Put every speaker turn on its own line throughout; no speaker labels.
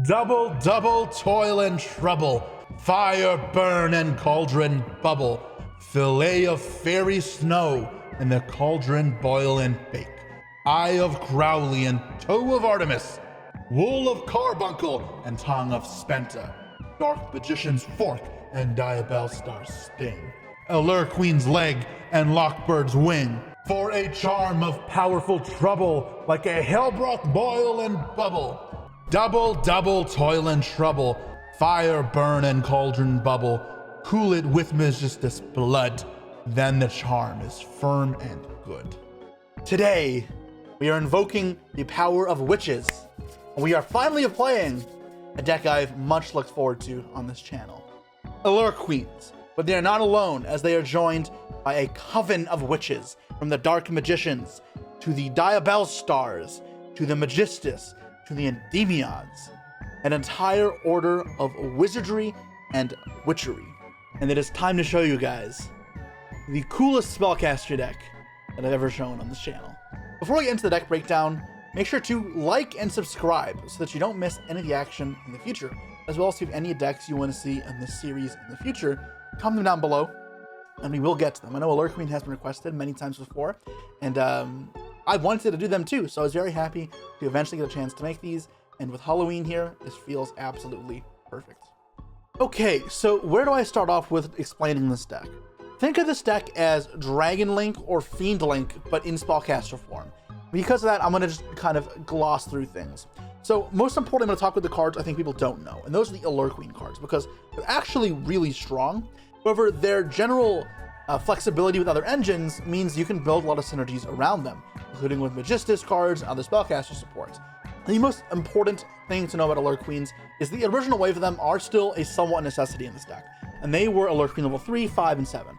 Double, double toil and trouble, fire burn and cauldron bubble, fillet of fairy snow, and the cauldron boil and bake. Eye of Crowley and toe of Artemis, wool of carbuncle and tongue of Spenta, dark magician's fork and diabell star's sting, Allure Queen's leg and Lockbird's wing, for a charm of powerful trouble, like a hell-broth boil and bubble. Double, double toil and trouble, fire burn and cauldron bubble, cool it with magician's blood, then the charm is firm and good. Today, we are invoking the power of witches. We are finally playing a deck I've much looked forward to on this channel. Allure Queens, but they are not alone, as they are joined by a coven of witches, from the dark magicians, to the diabell stars, to the magistus, to the endymions, an entire order of wizardry and witchery. And it is time to show you guys the coolest spellcaster deck that I've ever shown on this channel. Before we get into the deck breakdown, make sure to like and subscribe so that you don't miss any of the action in the future, as well as if you have any decks you want to see in this series in the future, comment them down below and we will get to them. I know Allure Queen has been requested many times before, and I wanted to do them too, so I was very happy to eventually get a chance to make these, and with Halloween here, this feels absolutely perfect. Okay, so where do I start off with explaining this deck? Think of this deck as Dragon Link or Fiend Link, but in spellcaster form. Because of that, I'm going to just kind of gloss through things. So most importantly, I'm going to talk with the cards I think people don't know, and those are the Allure Queen cards, because they're actually really strong. However, their general flexibility with other engines means you can build a lot of synergies around them, including with Magistus cards and other spellcaster supports. The most important thing to know about Allure Queens is the original wave of them are still a somewhat necessity in this deck, and they were Allure Queen level 3, 5, and 7.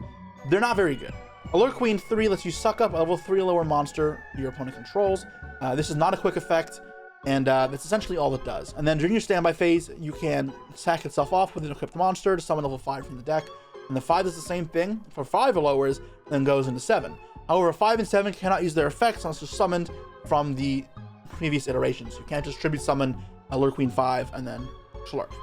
They're not very good. Allure Queen 3 lets you suck up a level 3 lower monster your opponent controls. This is not a quick effect, and that's essentially all it does. And then during your standby phase, you can sack itself off with an equipped monster to summon level 5 from the deck. And the 5 does the same thing for 5 or lowers, then goes into 7. However, 5 and 7 cannot use their effects unless they're summoned from the previous iterations. You can't just tribute summon Allure Queen 5 and then slurp.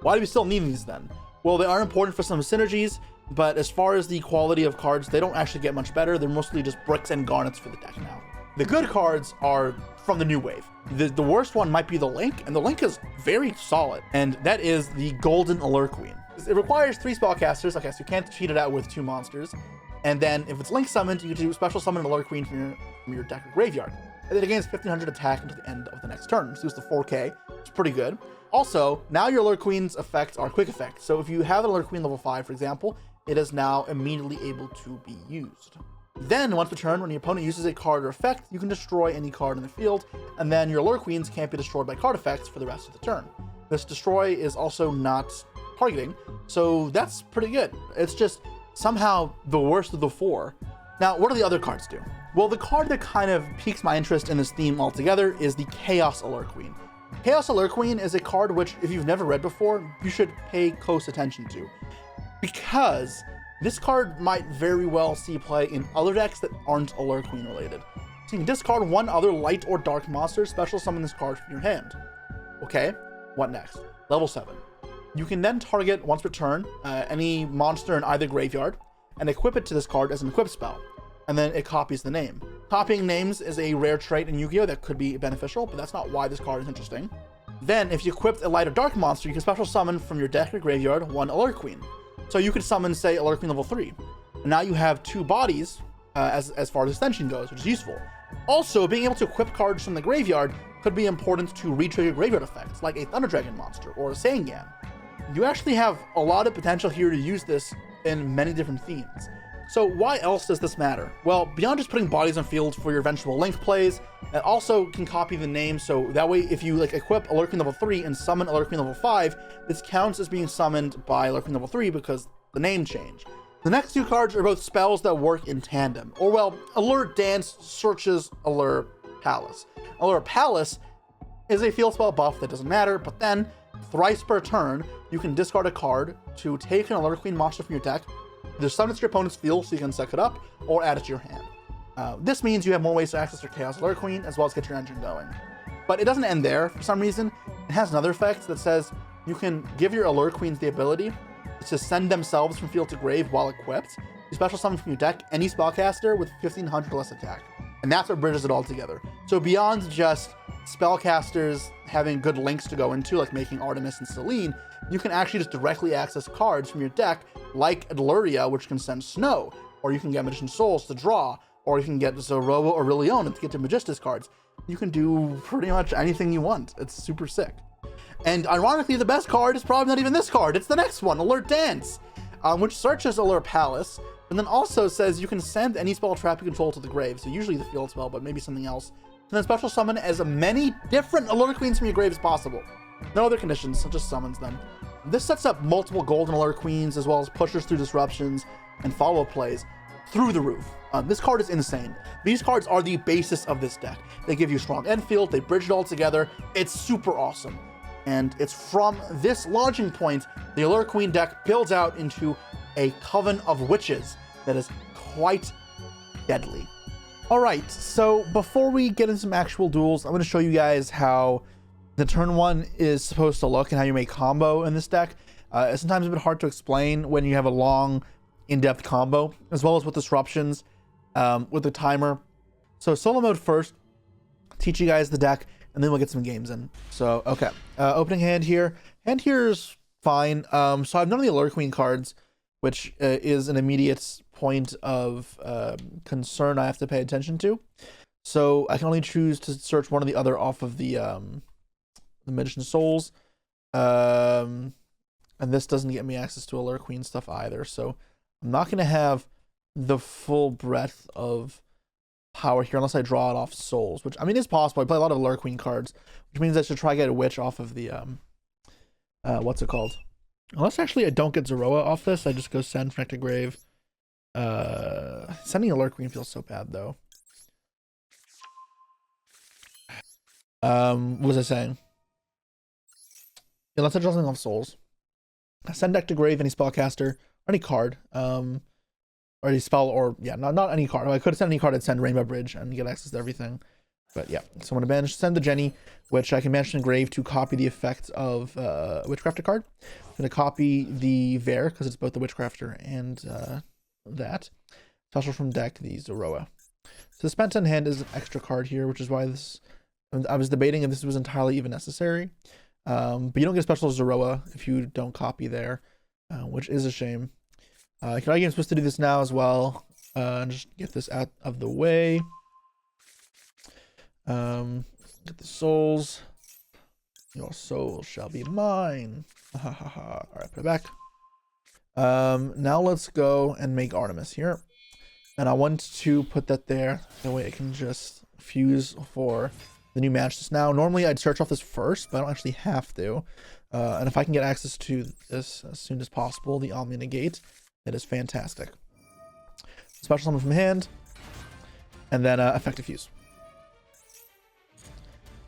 Why do we still need these then? Well, they are important for some synergies, but as far as the quality of cards, they don't actually get much better. They're mostly just bricks and garnets for the deck now. The good cards are from the new wave. The worst one might be the Link, and the Link is very solid, and that is the Golden Allure Queen. It requires 3 spellcasters, okay, so you can't cheat it out with 2 monsters, and then if it's Link summoned, you can do special summon an Allure Queen from your deck or graveyard. And then it gains 1500 attack until the end of the next turn, so it's the 4k, it's pretty good. Also, now your Allure Queen's effects are quick effects, so if you have an Allure Queen level 5, for example, it is now immediately able to be used. Then, once per turn, when your opponent uses a card or effect, you can destroy any card in the field, and then your Allure Queens can't be destroyed by card effects for the rest of the turn. This destroy is also not targeting, so that's pretty good. It's just somehow the worst of the 4. Now, what do the other cards do? Well, the card that kind of piques my interest in this theme altogether is the Chaos Allure Queen. Chaos Allure Queen is a card which, if you've never read before, you should pay close attention to, because this card might very well see play in other decks that aren't Allure Queen related. So you can discard 1 other light or dark monster, special summon this card from your hand. Okay, what next? Level 7. You can then target, once per turn, any monster in either graveyard, and equip it to this card as an equip spell, and then it copies the name. Copying names is a rare trait in Yu-Gi-Oh! That could be beneficial, but that's not why this card is interesting. Then, if you equipped a light or dark monster, you can special summon from your deck or graveyard 1 Allure Queen. So you could summon, say, Allure Queen level 3. And now you have 2 bodies as far as extension goes, which is useful. Also, being able to equip cards from the graveyard could be important to re-trigger graveyard effects, like a Thunder Dragon monster or a Sangan. You actually have a lot of potential here to use this in many different themes. So why else does this matter? Well, beyond just putting bodies on field for your eventual Link plays, it also can copy the name, so that way if you equip Allure Queen level 3 and summon Allure Queen level 5, this counts as being summoned by Allure Queen level 3 because the name changed. The next 2 cards are both spells that work in tandem, or well, Allure Dance searches Allure Palace. Allure Palace is a field spell buff that doesn't matter, but then thrice per turn, you can discard a card to take an Allure Queen monster from your deck, either summon it to your opponent's field so you can suck it up, or add it to your hand. This means you have more ways to access your Chaos Allure Queen, as well as get your engine going. But it doesn't end there. For some reason,
has another effect that says you can give your Allure Queens the ability to send themselves from field to grave while equipped. You special summon from your deck any spellcaster with 1500 less attack. And that's what bridges it all together. So beyond just spellcasters having good links to go into, like making Artemis and Selene, you can actually just directly access cards from your deck, like Adluria, which can send Snow, or you can get Magician Souls to draw, or you can get Zoroa or Liliona to get to Magistus cards. You can do pretty much anything you want. It's super sick. And ironically, the best card is probably not even this card. It's the next one, Alert Dance, which searches Allure Palace, and then also says you can send any spell trap you control to the grave. So usually the field spell, but maybe something else. And then special summon as many different Allure Queens from your grave as possible. No other conditions, it just summons them. This sets up multiple golden Allure Queens, as well as pushers through disruptions and follow plays through the roof. This card is insane. These cards are the basis of this deck. They give you strong Endfield, they bridge it all together. It's super awesome. And it's from this launching point, the Allure Queen deck builds out into a coven of witches that is quite deadly. All right, so before we get into some actual duels, I'm going to show you guys how the turn one is supposed to look and how you make combo in this deck. It's sometimes a bit hard to explain when you have a long, in-depth combo, as well as with disruptions, with the timer. So solo mode first, teach you guys the deck, and then we'll get some games in. So, okay, opening hand here. Hand here is fine. So I have none of the Allure Queen cards, which is an immediate point of concern I have to pay attention to. So I can only choose to search one or the other off of the Magician Souls. And this doesn't get me access to Allure Queen stuff either. So I'm not going to have the full breadth of power here unless I draw it off Souls, which I mean is possible. I play a lot of Allure Queen cards, which means I should try to get a Witch off of the what's it called? Unless actually I don't get Zoroa off this, I just go send Connect to Grave. Sending Allure Queen feels so bad though. What was I saying? Unless I draw something off Souls. Send deck to grave any spellcaster, or any card. Or any spell, or yeah, not any card. I could have sent any card, I'd send Rainbow Bridge and get access to everything. But yeah, so I'm gonna banish, send the Jenny, which I can banish in grave to copy the effect of Witchcrafter card. I'm gonna copy the Vare, because it's both the Witchcrafter and that. Special from deck, the Zoroa. So the Spenta in hand is an extra card here, which is why this, I was debating if this was entirely even necessary. But you don't get a special Zoroa if you don't copy there, which is a shame. I could argue I'm supposed to do this now as well, and just get this out of the way. Get the souls. Your soul shall be mine. Ha ha ha. All right, put it back. Now let's go and make Artemis here. And I want to put that there. That way I can just fuse for the new match. Now, normally I'd search off this first, but I don't actually have to. And if I can get access to this as soon as possible, the Omni Negate, that is fantastic. Special summon from hand, and then effective fuse.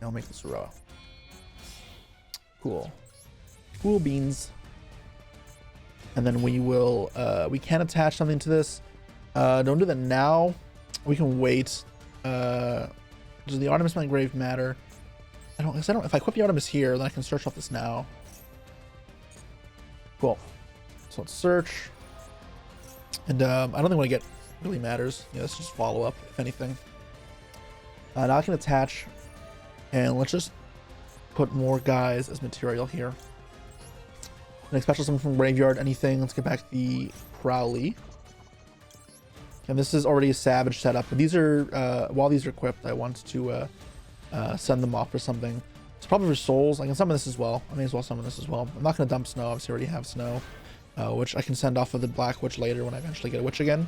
I'll make this Zoroa. Cool. Cool beans. And then we will, we can attach something to this. Don't do that now. We can wait. Does the Artemis my grave matter? I don't, if I equip the Artemis here, then I can search off this now. Cool. So let's search. And I don't think what I get really matters. Yeah, let's just follow up, if anything. Now I can attach, and let's just put more guys as material here. Next special summon from graveyard, anything. Let's get back the Crowley. And this is already a Savage setup, but these are, while these are equipped, I want to send them off for something. It's probably for souls. I can summon this as well. I may as well summon this as well. I'm not going to dump Snow. Obviously, I already have Snow, which I can send off of the Black Witch later when I eventually get a Witch again.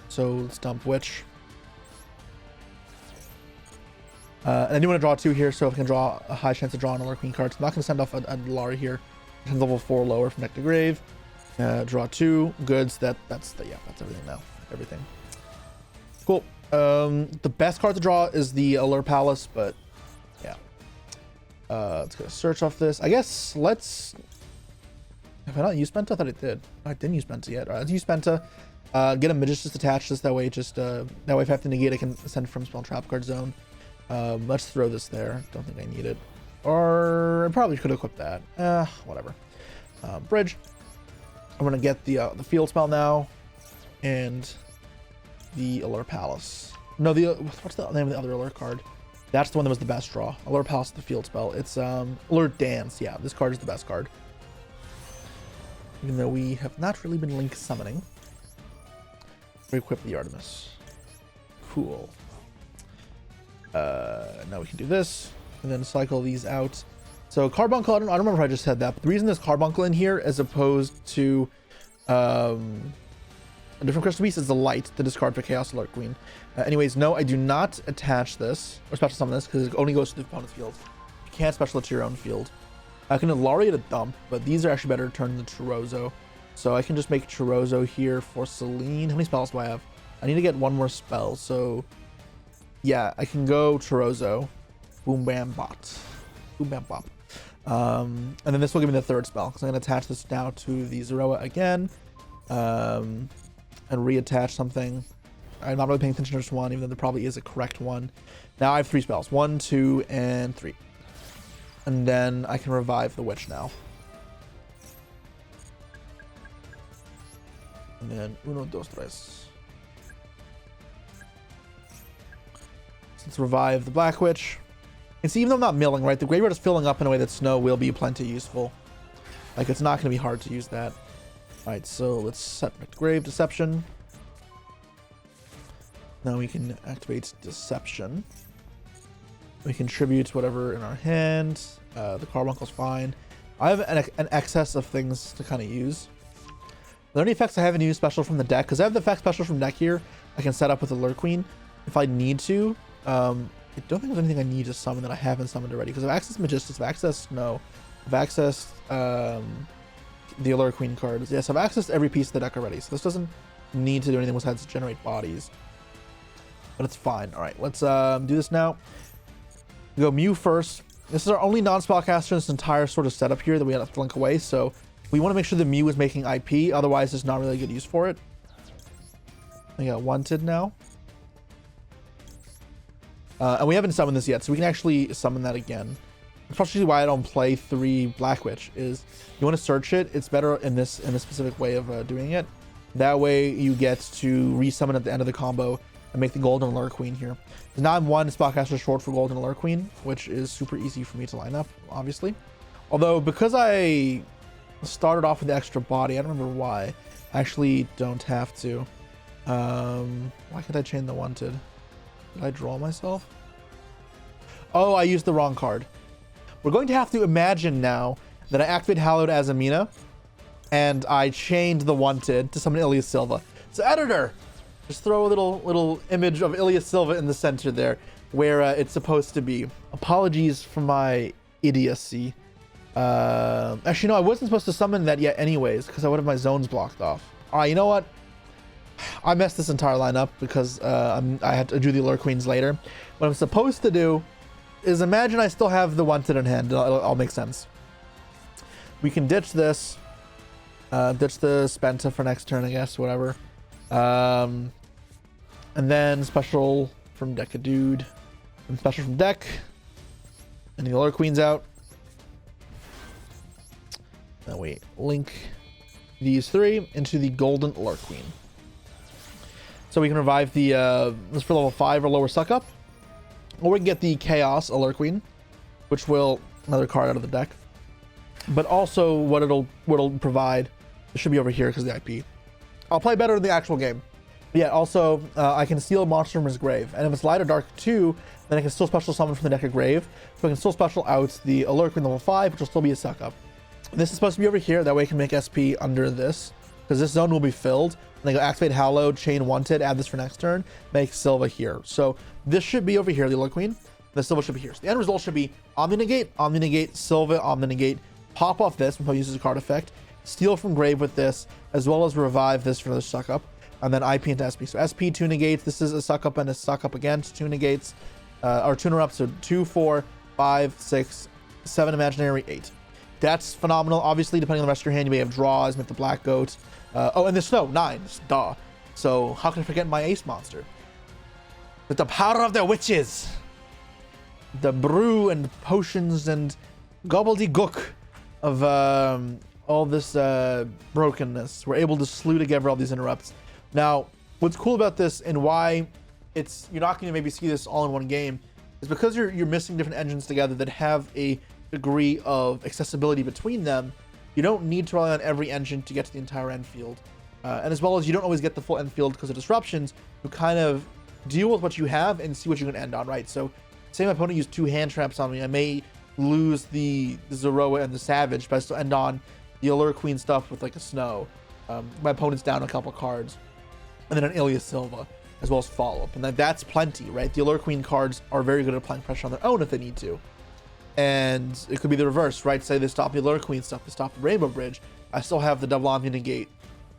So let's dump Witch. And I do want to draw 2 here, so if I can draw a high chance of drawing Allure Queen cards. I'm not going to send off a Lari here. Level 4 lower from deck to grave. Draw 2 goods. That's everything now. Everything. Cool. The best card to draw is the Allure Palace, but yeah. Let's go search off this. I guess let's. Have I not used Penta? I thought I did. I didn't use Penta yet. All right, let's use Penta. Get a Magistus attached. Just that way, that way if I have to negate, I can send from spell trap card zone. Let's throw this there. Don't think I need it. Or I probably could equip that. Whatever. Bridge. I'm gonna get the field spell now, and the Allure Palace. No, what's the name of the other Allure card? That's the one that was the best draw. Allure Palace, the field spell. It's Allure Dance. Yeah, this card is the best card. Even though we have not really been link summoning. Re-equip the Artemis. Cool. Now we can do this, and then cycle these out. So Carbuncle, I don't remember if I just said that, but the reason there's Carbuncle in here as opposed to a different crystal piece is the light to discard for Chaos Allure Queen. Anyways, no, I do not attach this or special summon this because it only goes to the opponent's field. You can't special it to your own field. I can Laureate a dump, but these are actually better turned into Chirozzo. So I can just make Chirozzo here for Celine. How many spells do I have? I need to get one more spell, so yeah, I can go Chirozzo. Boom Bam Bot. Boom Bam Bop. And then this will give me the third spell, because I'm going to attach this now to the Zeroa again, and reattach something. I'm not really paying attention to just one, even though there probably is a correct one. Now I have 3 spells. 1, 2, and 3. And then I can revive the witch now. And then 1, 2, 3. So let's revive the Black Witch. And see, even though I'm not milling, right, the graveyard is filling up in a way that snow will be plenty useful. Like, it's not going to be hard to use that. Alright, so let's set Grave Deception. Now we can activate Deception. We contribute whatever in our hand. The Carbuncle's fine. I have an excess of things to kind of use. Are there any effects I haven't used special from the deck? Because I have the effect special from deck here. I can set up with Allure Queen if I need to. I don't think there's anything I need to summon that I haven't summoned already. Because I've accessed Magistus, I've accessed Snow, I've accessed the Allure Queen cards. Yes, I've accessed every piece of the deck already. So this doesn't need to do anything besides generate bodies. But it's fine. Alright, let's do this now. We go Mew first. This is our only non-spellcaster in this entire sort of setup here that we have to link away. So we want to make sure the Mew is making IP. Otherwise, there's not really good use for it. I got Wanted now. And we haven't summoned this yet, so we can actually summon that again. That's probably why I don't play 3 Black Witch, is you want to search it. It's better in this specific way of doing it. That way you get to resummon at the end of the combo and make the Golden Allure Queen here. Now I'm 1 spellcaster short for Golden Allure Queen, which is super easy for me to line up, obviously. Although, because I started off with the extra body, I don't remember why. I actually don't have to. Why can't I chain the Wanted? Did I draw myself? Oh, I used the wrong card. We're going to have to imagine now that I activate Hallowed as Amina, and I chained the Wanted to summon Ilias Silva. So, editor, just throw a little image of Ilias Silva in the center there, where it's supposed to be. Apologies for my idiocy. Actually, no, I wasn't supposed to summon that yet anyways, because I would have my zones blocked off. All right, you know what? I messed this entire lineup because I had to do the Allure Queens later. What I'm supposed to do is imagine I still have the Wanted in hand. It'll all make sense. We can ditch this. Ditch the Spenta for next turn, I guess, whatever. And then special from deck a dude. And special from deck. And the Allure Queen's out. Then we link these 3 into the Golden Allure Queen. So we can revive the, this for level 5 or lower suck up. Or we can get the Chaos Allure Queen, which will, another card out of the deck. But also what it'll provide, it should be over here because of the IP. I'll play better in the actual game. But yeah, also, I can steal a monster from his grave. And if it's light or dark 2, then I can still special summon from the deck of grave. So I can still special out the Allure Queen level 5, which will still be a suck up. This is supposed to be over here, that way I can make SP under this. Because this zone will be filled. And I go activate Hallowed, chain Wanted, add this for next turn, make Silva here. So this should be over here, the Allure Queen. The Silva should be here. So the end result should be Omni-Negate, Silva, Omni-Negate, pop off this when he uses a card effect, steal from grave with this, as well as revive this for the suck up, and then IP into SP. So SP, 2 negates, this is a suck up and a suck up again, 2 negates, or tuner up, so 2, 4, 5, 6, 7 imaginary, 8. That's phenomenal. Obviously, depending on the rest of your hand, you may have draws, make the Black Goat. Oh, and the Snow, 9, duh. So how can I forget my ace monster? With the power of the witches. the brew and potions and gobbledygook of all this brokenness. We're able to slew together all these interrupts. Now, what's cool about this and why you're not going to maybe see this all in one game is because you're missing different engines together that have a degree of accessibility between them. You don't need to rely on every engine to get to the entire Endfield. And as well as you don't always get the full Endfield because of disruptions, you kind of deal with what you have and see what you're going to end on, right? So say my opponent used 2 hand traps on me, I may lose the Zeroa and the Savage, but I still end on the Allure Queen stuff with like a Snow. My opponent's down a couple cards. And then an Ilya Silva, as well as follow-up. And that's plenty, right? The Allure Queen cards are very good at applying pressure on their own if they need to. And it could be the reverse, right? Say they stop the Allure Queen stuff, they stop the Rainbow Bridge. I still have the double Omni Negate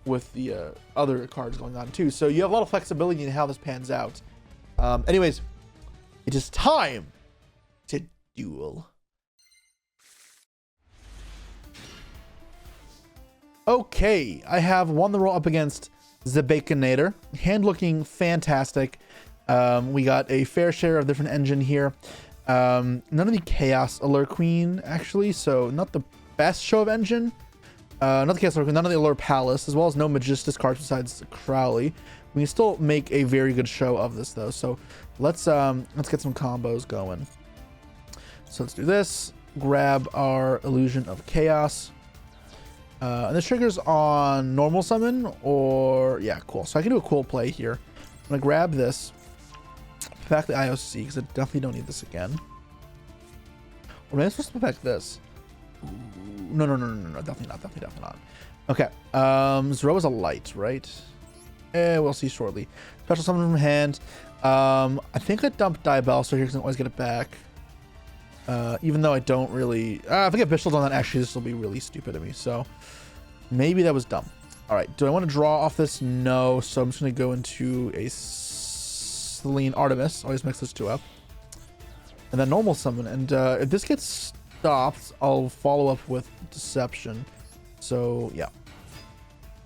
with the other cards going on too. So you have a lot of flexibility in how this pans out. Anyways, it is time to duel. Okay, I have won the roll up against the Baconator. Hand looking fantastic. We got a fair share of different engine here. None of the Chaos Allure Queen, actually, so not the best show of engine. Not the Chaos Allure Queen, none of the Allure Palace, as well as no Magistus cards besides Crowley. We can still make a very good show of this, though. So let's get some combos going. So let's do this. Grab our Illusion of Chaos. And this triggers on normal summon or... Yeah, cool. So I can do a cool play here. I'm going to grab this. Put back the IOC, because I definitely don't need this again. Or maybe I'm supposed to put back this. Ooh, no. Definitely not. Okay. Zeroa's a light, right? We'll see shortly. Special summon from hand. I think I dumped Diabell, so here because I can always get it back. Even though I don't really... if I get Bishop on that, actually, this will be really stupid of me. So maybe that was dumb. All right. Do I want to draw off this? No. So I'm just going to go into a Selene Artemis. Always mix those two up. And then normal summon. And if this gets stopped, I'll follow up with Deception. So, yeah.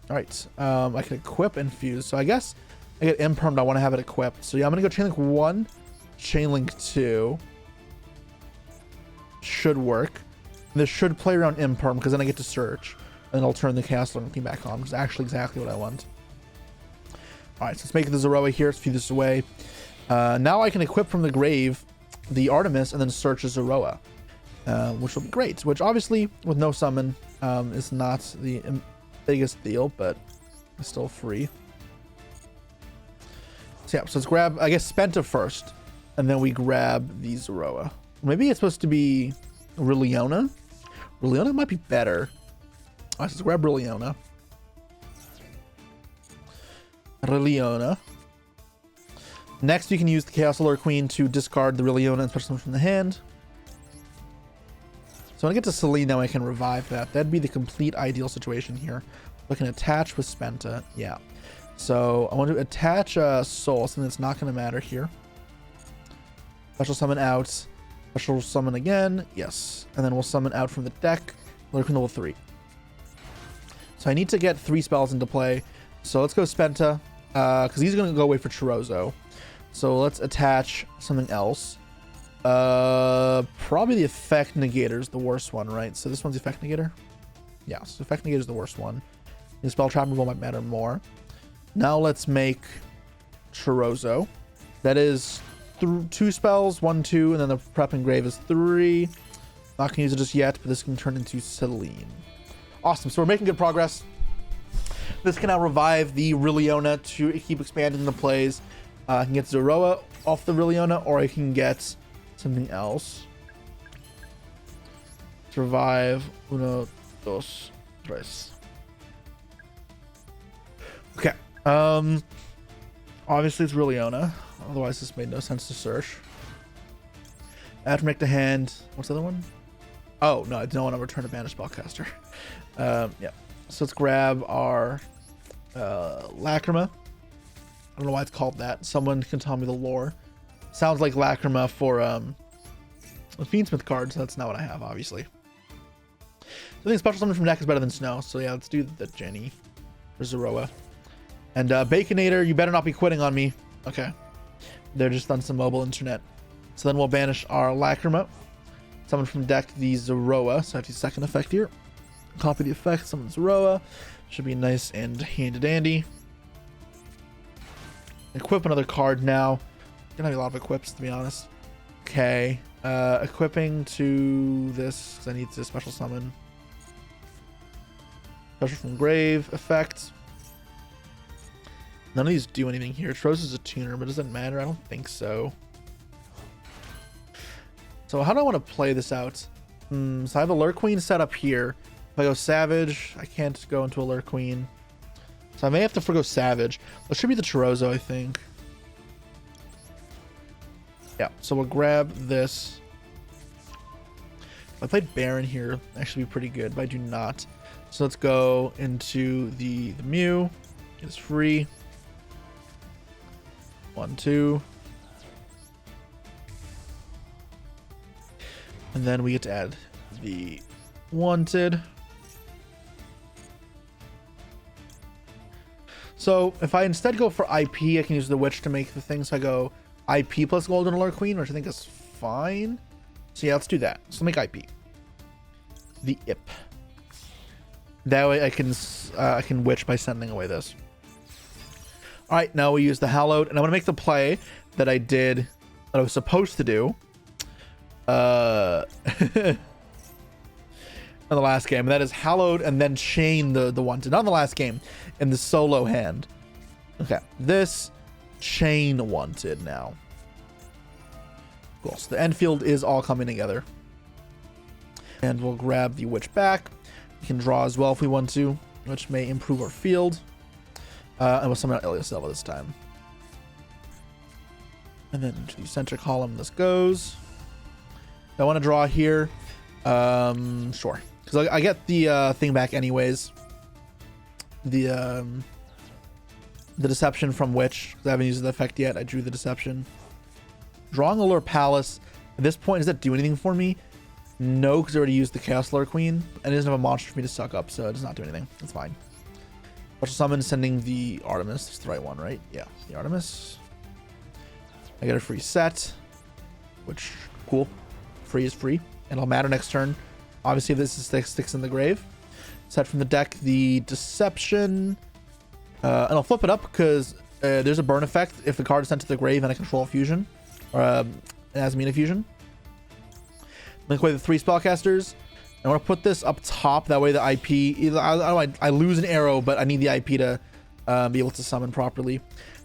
All right. I can equip Infuse. So I guess I get Impermed. I want to have it equipped. So yeah, I'm going to go Chainlink 1, Chainlink 2. Should work. This should play around Imperm because then I get to search. And I'll turn the Castle and thing back on, which is actually exactly what I want. Alright, so let's make the Zeroa here. Let's feed this away. Now I can equip from the grave the Artemis and then search a Zeroa. Which will be great. Which obviously, with no summon, is not the biggest deal, but it's still free. So yeah, so let's grab, I guess, Spenta first. And then we grab the Zeroa. Maybe it's supposed to be Rilliona. Rilliona might be better. Alright, so let's grab Rilliona. Next, you can use the Chaos Allure Queen to discard the Rilliona and special summon from the hand. So when I get to Selene, now I can revive that. That'd be the complete ideal situation here. I can attach with Spenta. Yeah. So I want to attach Soul, something that's not going to matter here. Special summon out. Special summon again. Yes. And then we'll summon out from the deck. Allure Queen level 3. So I need to get 3 spells into play. So let's go Spenta. Because he's going to go away for Chirozzo. So let's attach something else. Probably the Effect Negator is the worst one, right? So this one's the Effect Negator? Yeah, so Effect Negator is the worst one. The Spell Trap Removal might matter more. Now let's make Chirozzo. That is 2 spells, 1, 2, and then the Prep and Grave is 3. Not gonna use it just yet, but this can turn into Selene. Awesome, so we're making good progress. This can now revive the Rilliona to keep expanding the plays. I can get Zeroa off the Rilliona, or I can get something else. Survive 1, 2, 3. Okay. Obviously it's Rilliona. Otherwise this made no sense to search. Make the hand. What's the other one? Oh no, I don't want to return a banished spellcaster. Yeah. So let's grab our Lacrima. I don't know why it's called that. Someone can tell me the lore. Sounds like Lacrima for a Fiendsmith card, so that's not what I have, obviously. I think special summon from deck is better than Snow, so yeah, let's do the Jenny for Zeroa. And Baconator, you better not be quitting on me. Okay. They're just on some mobile internet. So then we'll banish our Lacrima. Summon from deck the Zoroa. So I have the second effect here. Copy the effect, summon Zoroa. Should be nice and handy dandy. Equip another card now. Gonna have a lot of equips, to be honest. Okay. Equipping to this, because I need to special summon. Special from grave effect. None of these do anything here. Tros is a tuner, but does it matter? I don't think so. So how do I want to play this out? So I have Allure Queen set up here. If I go Savage, I can't go into Allure Queen. So I may have to forgo Savage. It should be the Chorozo, I think. Yeah, so we'll grab this. If I played Baron here, actually be pretty good, but I do not. So let's go into the Mew. It is free. 1, 2. And then we get to add the Wanted. So if I instead go for IP, I can use the Witch to make the thing. So I go IP plus Golden Allure Queen, which I think is fine. So yeah, let's do that. So make IP. The IP. That way I can Witch by sending away this. All right, now we use the Hallowed, and I'm gonna make the play that I did, that I was supposed to do. In the last game, and that is Hallowed and then chain the Wanted. Not in the last game, in the solo hand. Okay, this chain Wanted now. Cool. So the Endfield is all coming together, and we'll grab the Witch back. We can draw as well if we want to, which may improve our field. And we'll summon out Iliasilva this time. And then to the center column this goes. I want to draw here. Sure. Because I get the thing back anyways. The Deception from Witch. Because I haven't used the effect yet. I drew the Deception. Drawing Allure Palace. At this point, does that do anything for me? No, because I already used the Chaos Allure Queen. And it doesn't have a monster for me to suck up, so it does not do anything. That's fine. Special summon, sending the Artemis. That's the right one, right? Yeah, the Artemis. I get a free set. Which, cool. Free is free. And it'll matter next turn. Obviously, if this is sticks in the grave. Set from the deck the Deception. And I'll flip it up because there's a burn effect if the card is sent to the grave and I control a fusion. Or an Asmina fusion. Link away the 3 spellcasters. I want to put this up top. That way the IP... I lose an arrow, but I need the IP to be able to summon properly.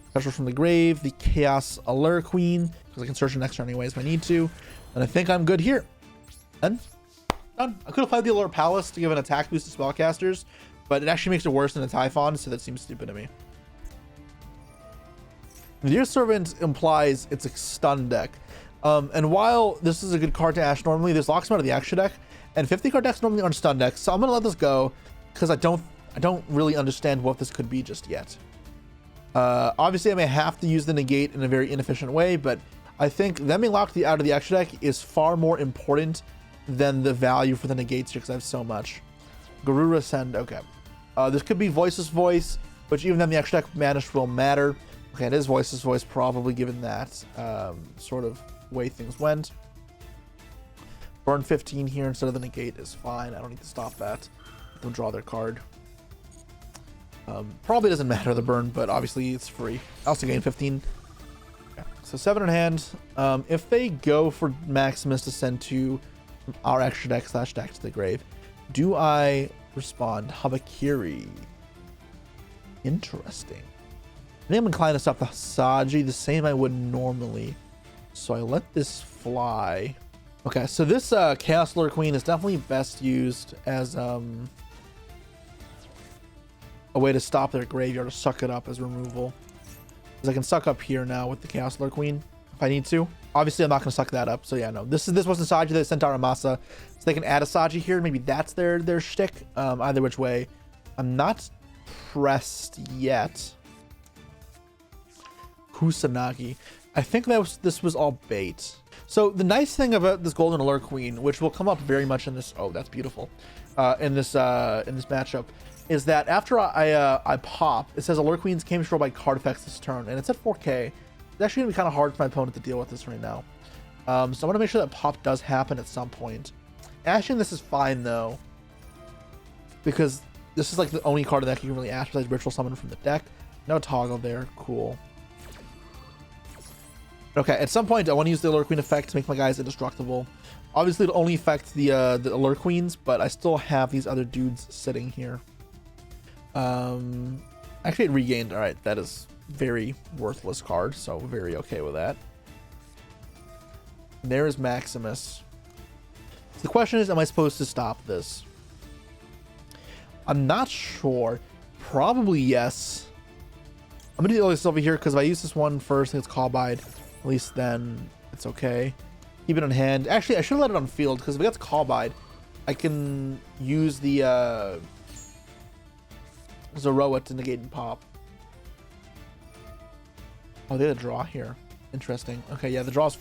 Special from the grave. The Chaos Allure Queen. Because I can search it next turn anyways if I need to. And I think I'm good here. And done. I could have played the Allure Palace to give an attack boost to spellcasters, but it actually makes it worse than a Typhon, so that seems stupid to me. The Dear Servant implies it's a stun deck. And while this is a good card to Ash normally, this locks him out of the extra deck, and 50 card decks normally aren't stun decks, so I'm gonna let this go because I don't really understand what this could be just yet. Obviously I may have to use the negate in a very inefficient way, but I think them being locked out of the extra deck is far more important than the value for the negates here because I have so much. Garura Send, okay. This could be Voiceless Voice, which even then the extra deck banished will matter. Okay, it is Voiceless Voice probably given that sort of way things went. Burn 15 here instead of the negate is fine. I don't need to stop that. They'll draw their card. Probably doesn't matter the burn, but obviously it's free. I also gain 15. Okay. So 7 in hand. If they go for Maximus to send to our extra deck / deck to the grave, do I respond Habakiri? Interesting. I think I'm inclined to stop the Hasaji the same I would normally. So I let this fly. Okay, so this Chaos Allure Queen is definitely best used as a way to stop their graveyard, to suck it up as removal. Because I can suck up here now with the Chaos Allure Queen if I need to. Obviously, I'm not going to suck that up. So yeah, no. This wasn't Saji, they sent Aramasa. So they can add a Saji here. Maybe that's their shtick. Either which way. I'm not pressed yet. Kusanagi. I think this was all bait. So the nice thing about this Golden Allure Queen, which will come up very much in this, oh, that's beautiful, in this matchup, is that after I pop, it says Allure Queens came controlled by card effects this turn, and it's at 4K. It's actually gonna be kind of hard for my opponent to deal with this right now. So I want to make sure that pop does happen at some point. Ashing this is fine though, because this is like the only card in the deck you can really ash besides Ritual Summon from the deck. No toggle there, cool. Okay, at some point I want to use the Allure Queen effect to make my guys indestructible. Obviously it'll only affect the Allure Queens, but I still have these other dudes sitting here. Actually it regained. Alright, that is very worthless card, so very okay with that. And there is Maximus. So the question is, am I supposed to stop this? I'm not sure. Probably yes. I'm gonna do Ilya Silva here because if I use this one first and it's call-byed, at least then it's okay. Keep it on hand. Actually, I should have let it on field because if it gets call-byed, I can use the Zoroa to negate and pop. Oh, they had a draw here. Interesting. Okay, yeah, the draw's...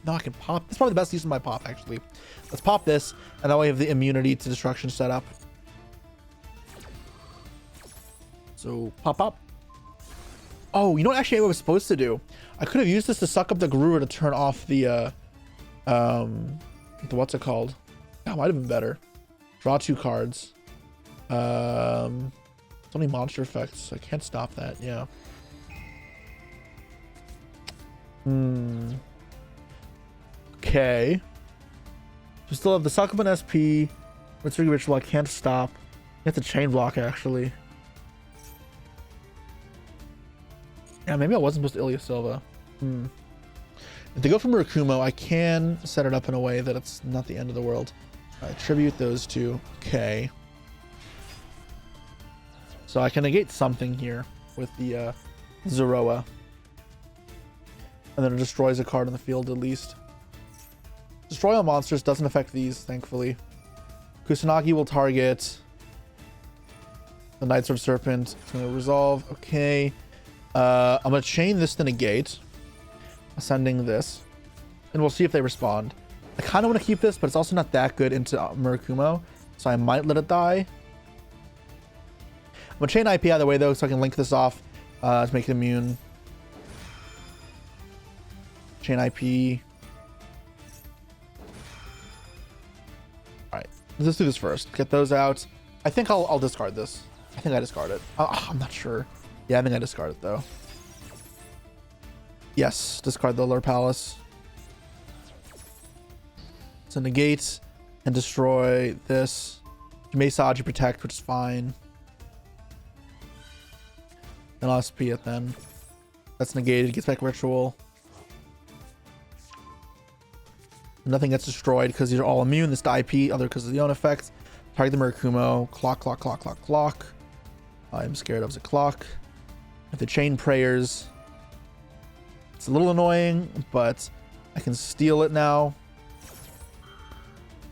No, I can pop. It's probably the best use of my pop, actually. Let's pop this, and that way I have the immunity to destruction set up. So, pop, pop. Oh, you know what actually I was supposed to do? I could have used this to suck up the Garura to turn off the what's it called? That might have been better. Draw 2 cards. It's only monster effects, so I can't stop that, yeah. Okay. We still have the suck up an SP. Let's Ritual, I can't stop. You have to chain block, actually. Yeah, maybe I wasn't supposed to Ilya Silva. If they go for Murakumo, I can set it up in a way that it's not the end of the world. I tribute those two. Okay. So I can negate something here with the Zoroa. And then it destroys a card on the field at least. Destroy all monsters doesn't affect these, thankfully. Kusanagi will target the Night Sword Serpent. It's going to resolve. Okay. I'm going to chain this to negate. Ascending this. And we'll see if they respond. I kind of want to keep this, but it's also not that good into Murakumo. So I might let it die. I'm going to chain IP either way, though, so I can link this off to make it immune. Chain IP. Alright. Let's do this first. Get those out. I think I'll discard this. I think I discard it. I'm not sure. Yeah, I think I discard it, though. Yes, discard the Allure Palace. So negate and destroy this. You may Saji protect, which is fine. Then I'll SP it then. That's negated, gets back Ritual. Nothing gets destroyed because these are all immune. This to IP, other because of the own effects. Target the Murakumo. Clock, clock, clock, clock, clock. I'm scared of the clock. If the chain prayers, it's a little annoying, but I can steal it now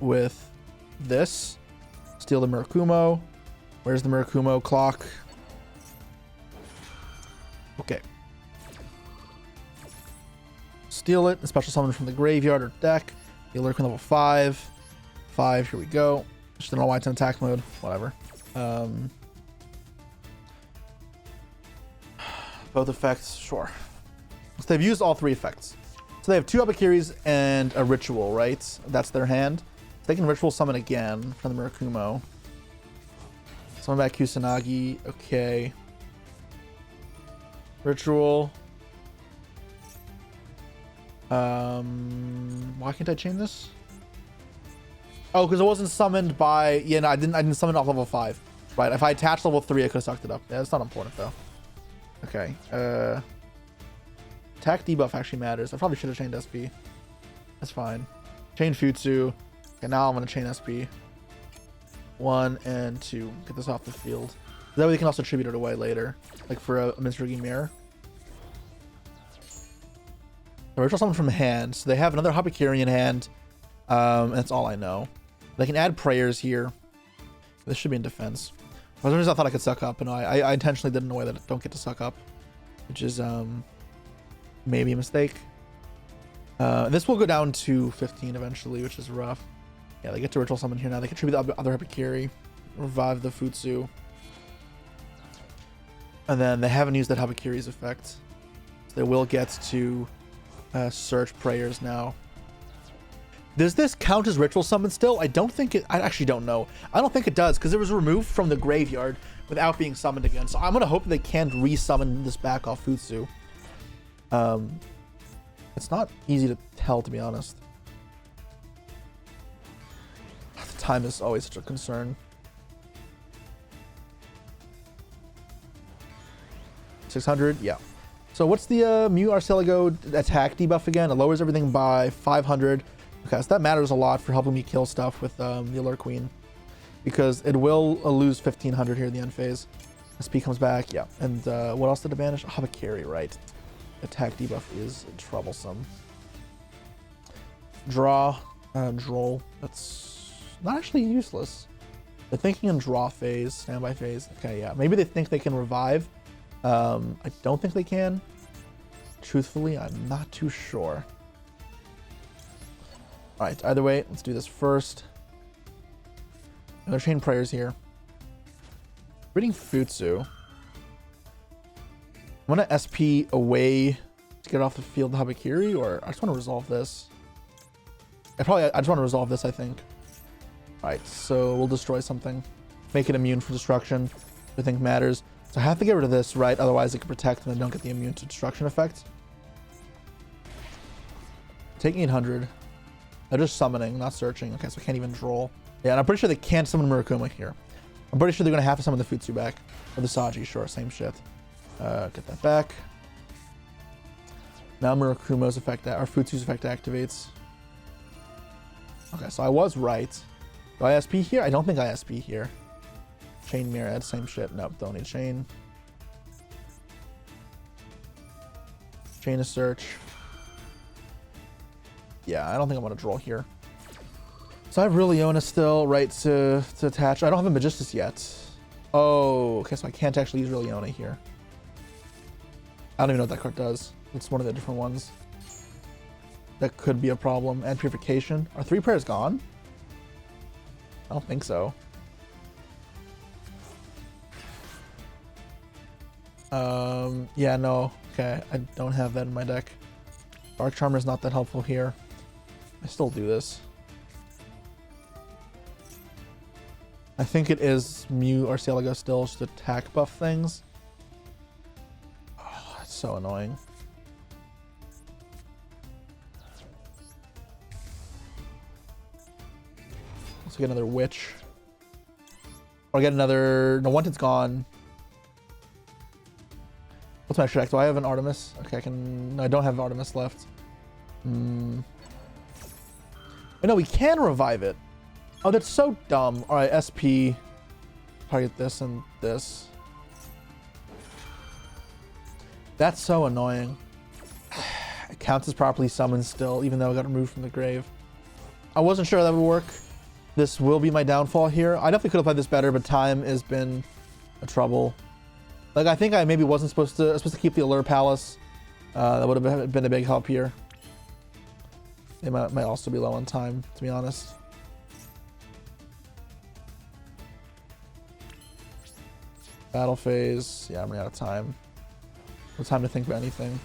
with this. Steal the Murakumo. Where's the Murakumo clock? Okay. Steal it. A special summon from the graveyard or deck. The Allure Queen level 5. 5, here we go. Just don't know why it's in attack mode. Whatever. Both effects, sure. So they've used all 3 effects. So they have 2 Abakiris and a Ritual, right? That's their hand. So they can Ritual summon again from the Murakumo. Summon back Kusanagi. Okay. Ritual. Why can't I chain this? Oh, because it wasn't summoned by... Yeah, no, I didn't summon it off level 5. Right, if I attached level 3, I could have sucked it up. Yeah, it's not important, though. Okay. Attack debuff actually matters. I probably should have chained SP. That's fine. Chain Futsu. Okay, now I'm going to chain SP. 1 and 2. Get this off the field. That way they can also tribute it away later. Like for a Mitsurugi Mirror. The Ritual Summon from hand. So they have another Habakiri in hand. And that's all I know. They can add prayers here. This should be in defense. For some reason I thought I could suck up, and I intentionally did it in a way that I don't get to suck up, which is maybe a mistake. This will go down to 15 eventually, which is rough. Yeah, they get to Ritual Summon here now. They can tribute the other Habakiri, revive the Futsu, and then they haven't used that Habakiri's effect, so they will get to search prayers now. Does this count as ritual summon still? I don't think it, I actually don't know. I don't think it does because it was removed from the graveyard without being summoned again. So I'm going to hope they can't re-summon this back off Futsu. It's not easy to tell, to be honest. The time is always such a concern. 600, yeah. So what's the Mew Arceligo attack debuff again? It lowers everything by 500. Okay, so that matters a lot for helping me kill stuff with the Allure Queen. Because it will lose 1500 here in the end phase. SP comes back, yeah. And what else did it banish? Oh, the carry, right. Attack debuff is troublesome. Draw, droll. That's not actually useless. They're thinking in draw phase, standby phase. Okay, yeah. Maybe they think they can revive. I don't think they can. Truthfully, I'm not too sure. All right, either way, let's do this first. Another chain prayers here. Reading Futsu. I'm gonna SP away to get off the field the Habakiri, or I just want to resolve this. I just want to resolve this, I think. All right, so we'll destroy something. Make it immune for destruction. I think matters. So I have to get rid of this, right? Otherwise it can protect and I don't get the immune to destruction effect. Taking 800. They're just summoning, not searching. Okay, so I can't even draw. Yeah, and I'm pretty sure they can't summon Murakuma here. I'm pretty sure they're going to have to summon the Futsu back. Or the Saji, sure, same shit. Get that back. Now Murakumo's effect, or Futsu's effect activates. Okay, so I was right. Do I SP here? I don't think I SP here. Chain Mirror, same shit. Nope, don't need chain. Chain of search. Yeah, I don't think I'm gonna draw here. So I have Riliona still, right, to attach. I don't have a Magistus yet. Oh, okay, so I can't actually use Riliona here. I don't even know what that card does. It's one of the different ones. That could be a problem. And Purification. Are 3 prayers gone? I don't think so. Yeah, no. Okay, I don't have that in my deck. Dark Charmer is not that helpful here. I still do this. I think it is Mew or Arceligo still just attack buff things. Oh, that's so annoying. Let's get another Witch. Or get another... No, Wanted's gone. What's my extra deck? Do I have an Artemis? Okay, I can... No, I don't have Artemis left. Oh, no, we can revive it. Oh, that's so dumb. All right, SP. Target this and this. That's so annoying. It counts as properly summoned still, even though it got removed from the grave. I wasn't sure that would work. This will be my downfall here. I definitely could have played this better, but time has been a trouble. Like, I think I maybe wasn't supposed to keep the Allure Palace. That would have been a big help here. They might also be low on time, to be honest. Battle phase. Yeah, I'm running out of time. No time to think about anything.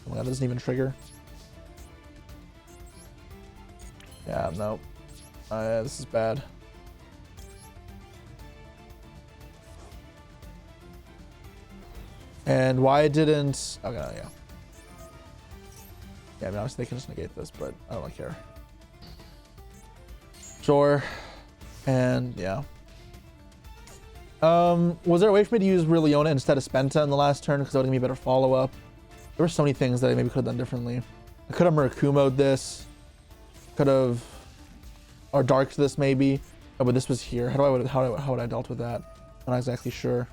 Oh my god, that doesn't even trigger. Yeah, nope. Yeah, this is bad. And why didn't... Okay, yeah. Yeah, I mean, honestly, they can just negate this, but I don't really care. Sure. And, yeah. Was there a way for me to use Riliona instead of Spenta in the last turn? Because that would give me a better follow-up. There were so many things that I maybe could have done differently. I could have Murakumo'd this. Could have... Or Darked this, maybe. Oh, but this was here. How would I dealt with that? I'm not exactly sure.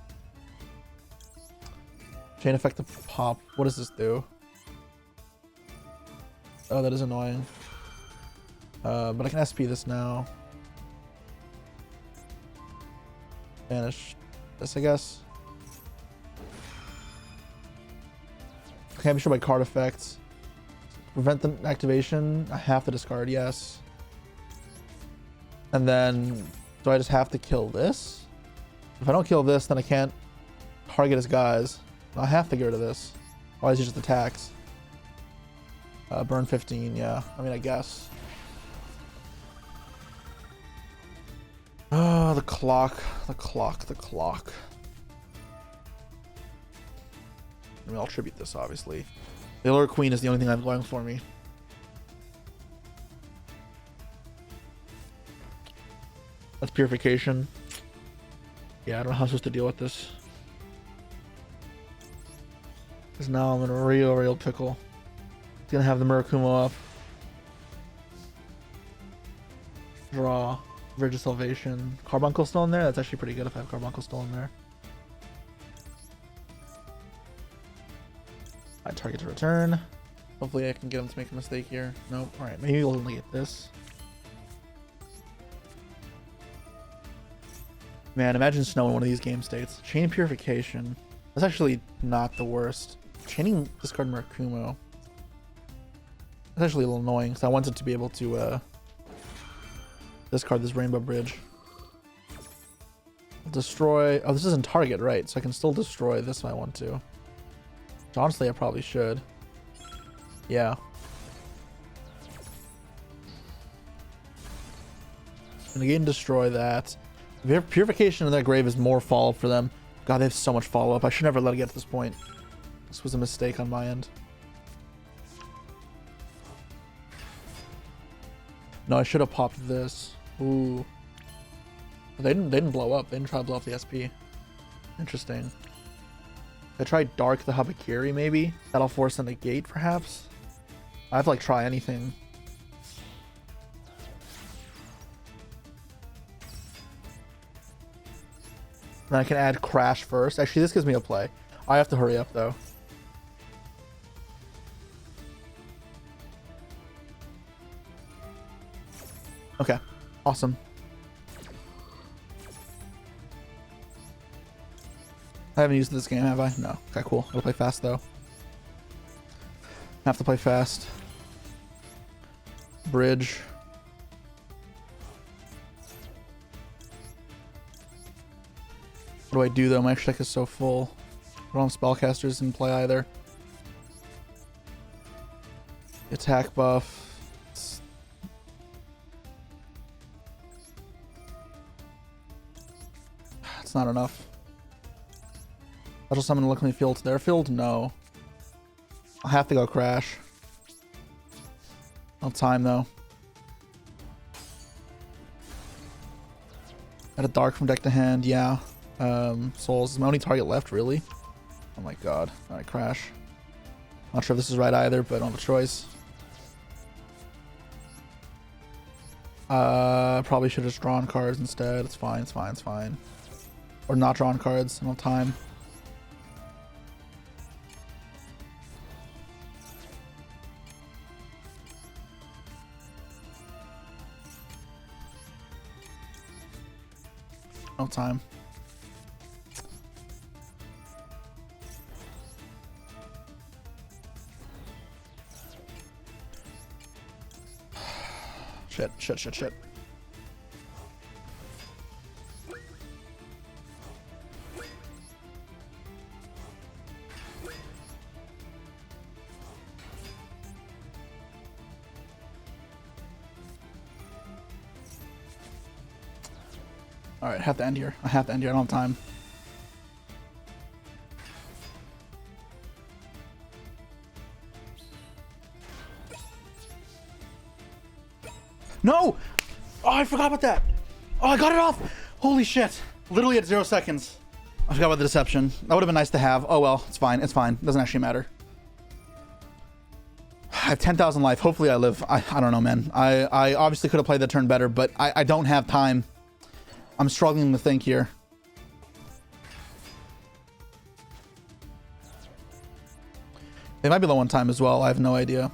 Chain effect of pop. What does this do? Oh, that is annoying. But I can SP this now. Banish this, I guess. I can't be sure by card effects. Prevent the activation. I have to discard, yes. And then, do I just have to kill this? If I don't kill this, then I can't target his guys. I have to get rid of this. Otherwise, he just attacks. Burn 15, yeah. I mean, I guess. Oh, the clock. The clock. The clock. I mean, I'll tribute this, obviously. The Allure Queen is the only thing I'm going for me. That's Purification. Yeah, I don't know how I'm supposed to deal with this. Because now I'm in a real pickle. It's gonna have the Murakumo up. Draw. Bridge of Salvation. Carbuncle still in there? That's actually pretty good if I have Carbuncle still in there. I target to return. Hopefully I can get him to make a mistake here. Nope. Alright, maybe we'll only get this. Man, imagine Snow in one of these game states. Chain Purification. That's actually not the worst. Chaining discard Murakumo. That's actually a little annoying because I wanted to be able to discard this Rainbow Bridge. Destroy. Oh, this isn't target, right? So I can still destroy this if I want to. Which honestly, I probably should. Yeah. And again, destroy that. Purification in that grave is more follow-up for them. God, they have so much follow-up. I should never let it get to this point. This was a mistake on my end. No, I should have popped this. Ooh. They didn't blow up. They didn't try to blow up the SP. Interesting. I tried Dark the Habakiri, maybe? That'll force a negate, perhaps? I have to, like, try anything. Then I can add Crash first. Actually, this gives me a play. I have to hurry up, though. Okay. Awesome. I haven't used this game, have I? No. Okay, cool. I'll play fast, though. Have to play fast. Bridge. What do I do, though? My extra deck is so full. I don't have spellcasters in play either. Attack buff. It's not enough. Special summon to look me field to their field? No. I'll have to go Crash. No time, though. Add a Dark from deck to hand, yeah. Souls is my only target left, really? Oh my god. Alright, Crash. Not sure if this is right either, but I don't have a choice. Probably should have just drawn cards instead. It's fine, it's fine, it's fine. Or not drawn cards. I don't have time. No time. Shit. Alright, I have to end here. I don't have time. No! Oh, I forgot about that. Oh, I got it off. Holy shit. Literally at 0 seconds. I forgot about the deception. That would have been nice to have. Oh well, it's fine. It's fine. It doesn't actually matter. I have 10,000 life. Hopefully I live. I don't know, man. I obviously could have played the turn better, but I don't have time. I'm struggling to think here. They might be low on time as well. I have no idea.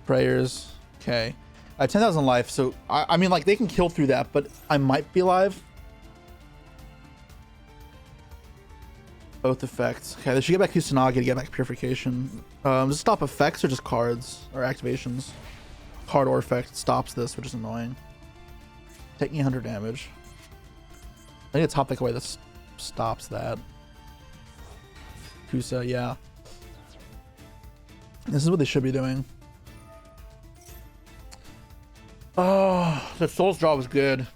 Prayers. Okay. I have 10,000 life, so I mean, like, they can kill through that, but I might be alive. Both effects. Okay, they should get back Kusanagi to get back Purification. Does it stop effects or just cards or activations? Card or effect stops this, which is annoying. Taking 100 damage. I need a top deck away that stops that. Kusa, yeah. This is what they should be doing. Oh, the Soul's Draw was good.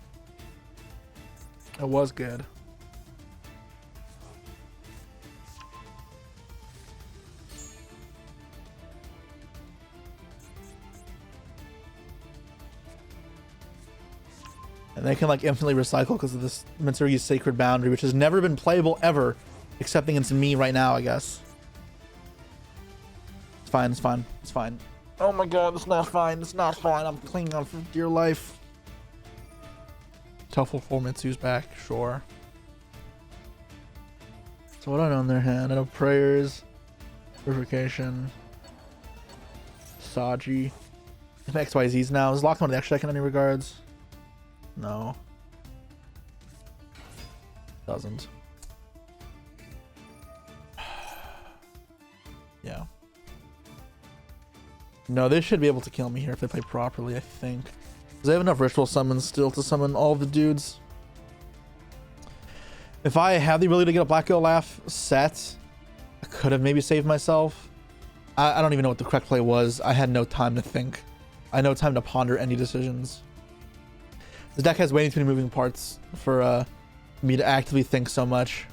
It was good. And they can like infinitely recycle because of this Mitsurugi's Sacred Boundary, which has never been playable ever, except against me right now, I guess. It's fine, it's fine, it's fine. Oh my god, it's not fine, it's not fine. I'm clinging on for dear life. Tuffle for Mitsu's back, sure. So what do I know in their hand? I know Prayers, Purification, Saji. XYZs now. Is Lock on the extra deck in any regards? No. Doesn't. Yeah. No, they should be able to kill me here if they play properly, I think. Because they have enough ritual summons still to summon all of the dudes. If I had the ability to get a Black Girl Laugh set, I could have maybe saved myself. I don't even know what the correct play was. I had no time to think. I had no time to ponder any decisions. This deck has way too many moving parts for me to actively think so much.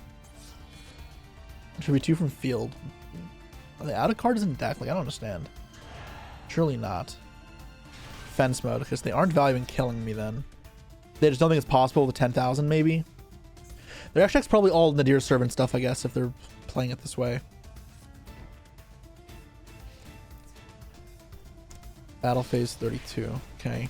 It should be 2 from field. Are they out of cards in deck? Like, I don't understand. Surely not. Fence mode, because they aren't valuing killing me then. They just don't think it's possible with 10,000 maybe. Their extra deck's probably all Nadir Servant stuff, I guess, if they're playing it this way. Battle phase 32. Okay.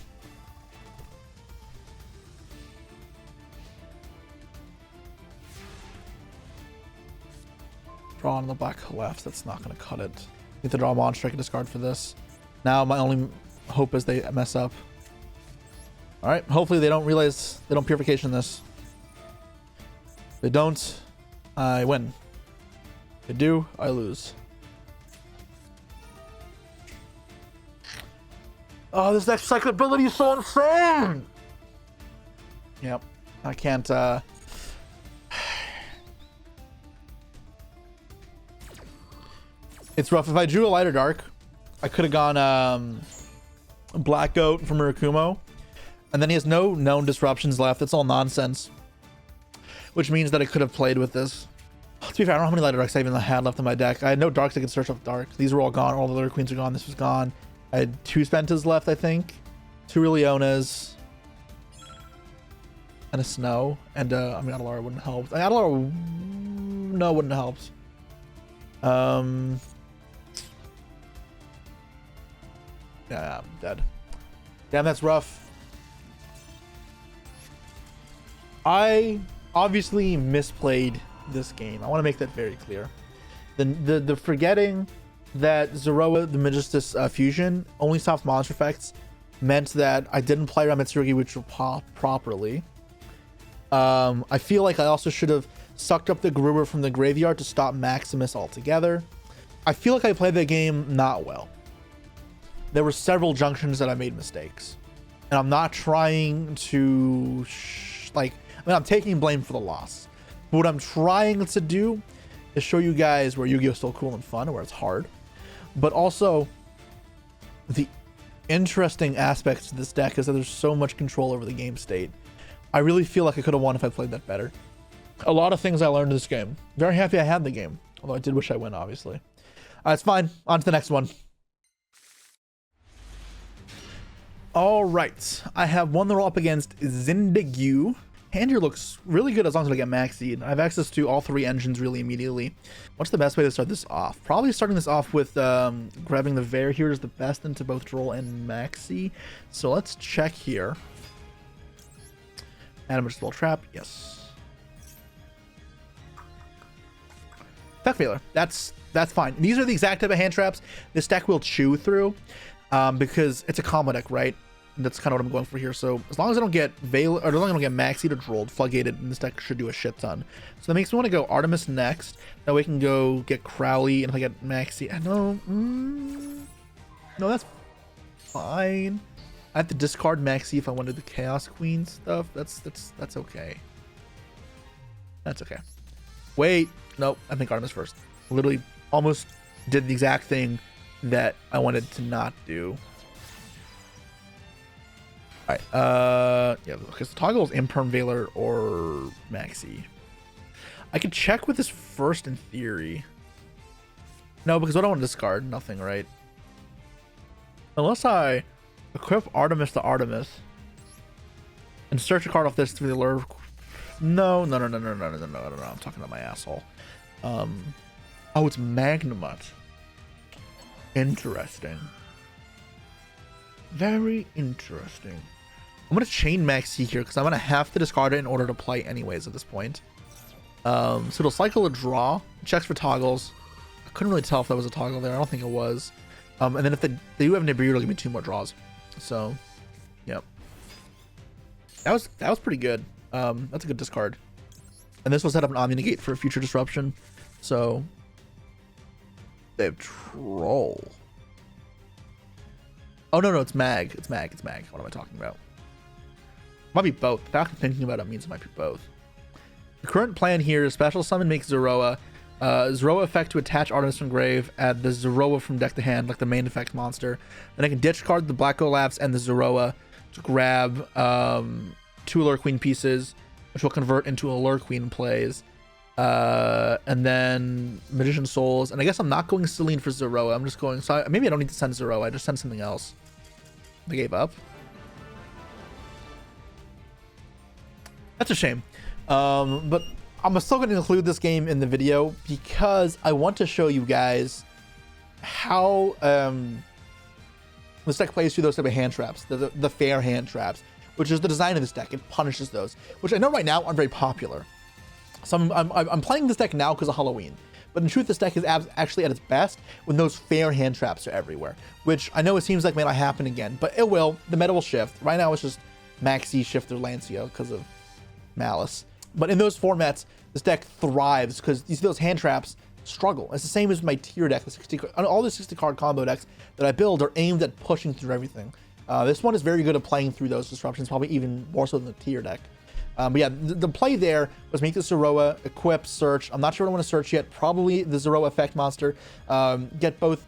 Draw on the black left. That's not going to cut it. Need to draw a monster. I can discard for this. Now my only hope is they mess up. All right. Hopefully they don't realize they don't purification this. If they don't, I win. If they do, I lose. Oh, this next cycle ability is so insane. Yep. I can't, it's rough. If I drew a light or dark, I could have gone Black Goat from Murakumo. And then he has no known disruptions left. It's all nonsense. Which means that I could have played with this. To be fair, I don't know how many light or darks I even had left in my deck. I had no darks I could search up dark. These were all gone. All the Allure Queens are gone. This was gone. I had 2 Spentas left, I think. 2 Leonas. And a Snow. And, I mean, Adelara wouldn't help. Adelara... No, wouldn't have helped. Yeah, I'm dead. Damn, that's rough. I obviously misplayed this game. I want to make that very clear. The forgetting that Zeroa, the Magistus fusion, only stops monster effects meant that I didn't play around Mitsurugi Witchcraft properly. I feel like I also should have sucked up the Gruber from the graveyard to stop Maximus altogether. I feel like I played the game not well. There were several junctions that I made mistakes. And I'm not trying to, I'm taking blame for the loss. But what I'm trying to do is show you guys where Yu-Gi-Oh! Is still cool and fun, where it's hard. But also, the interesting aspects of this deck is that there's so much control over the game state. I really feel like I could have won if I played that better. A lot of things I learned in this game. Very happy I had the game. Although I did wish I win, obviously. It's fine. On to the next one. All right. I have one that we're up against Zindagu. Hand here looks really good as long as I get Maxied. I have access to all 3 engines really immediately. What's the best way to start this off? Probably starting this off with grabbing the Vare here is the best into both Droll and Maxi. So let's check here. Animate Spell Trap. Yes. Effect Veiler. That's fine. These are the exact type of hand traps this deck will chew through because it's a combo deck, right? And that's kind of what I'm going for here. So as long as I don't get Veil, or as long as I don't get Maxi to Drolled, Floodgated, and this deck should do a shit ton. So that makes me want to go Artemis next. That way I can go get Crowley, and if I get Maxi, I know, no, that's fine. I have to discard Maxi if I wanted the Chaos Queen stuff. That's okay. That's okay. Wait, nope. I think Artemis first. Literally almost did the exact thing that I wanted to not do. All right. Yeah. Okay. So toggle is Imperm Veiler or Maxi. I could check with this first in theory. No, because I don't want to discard nothing, right? Unless I equip Artemis to Artemis and search a card off this through the Allure. No. I'm talking about my asshole. Oh, it's Magnamut. Interesting. Very interesting. I'm gonna chain Maxi here because I'm gonna have to discard it in order to play anyways at this point. So it'll cycle a draw, checks for toggles. I couldn't really tell if that was a toggle there. I don't think it was. And then if they do have Nibiru, it'll give me 2 more draws. So, yep. That was pretty good. That's a good discard. And this will set up an Omni Negate for a future disruption. So they have Troll. Oh no, it's Mag. It's Mag. What am I talking about? Might be both. The fact I'm thinking about it means it might be both. The current plan here is special summon, make Zeroa. Zeroa effect to attach Artemis from grave, add the Zeroa from deck to hand, like the main effect monster. Then I can ditch card the Black Olafs and the Zeroa to grab 2 Allure Queen pieces, which will convert into Allure Queen plays. And then Magician Souls. And I guess I'm not going Celine for Zeroa. I'm just going... So maybe I don't need to send Zeroa. I just send something else. They gave up. That's a shame. But I'm still going to include this game in the video because I want to show you guys how this deck plays through those type of hand traps, the fair hand traps, which is the design of this deck. It punishes those, which I know right now aren't very popular. So I'm playing this deck now because of Halloween. But in truth, this deck is actually at its best when those fair hand traps are everywhere, which I know it seems like may not happen again, but it will. The meta will shift. Right now it's just Maxi, Shifter, Lancio because of Malice. But in those formats, this deck thrives because you see those hand traps struggle. It's the same as my tier deck. All the 60 card combo decks that I build are aimed at pushing through everything. This one is very good at playing through those disruptions, probably even more so than the tier deck. But yeah, the play there was make the Zeroa, equip, search. I'm not sure what I want to search yet. Probably the Zeroa effect monster. Get both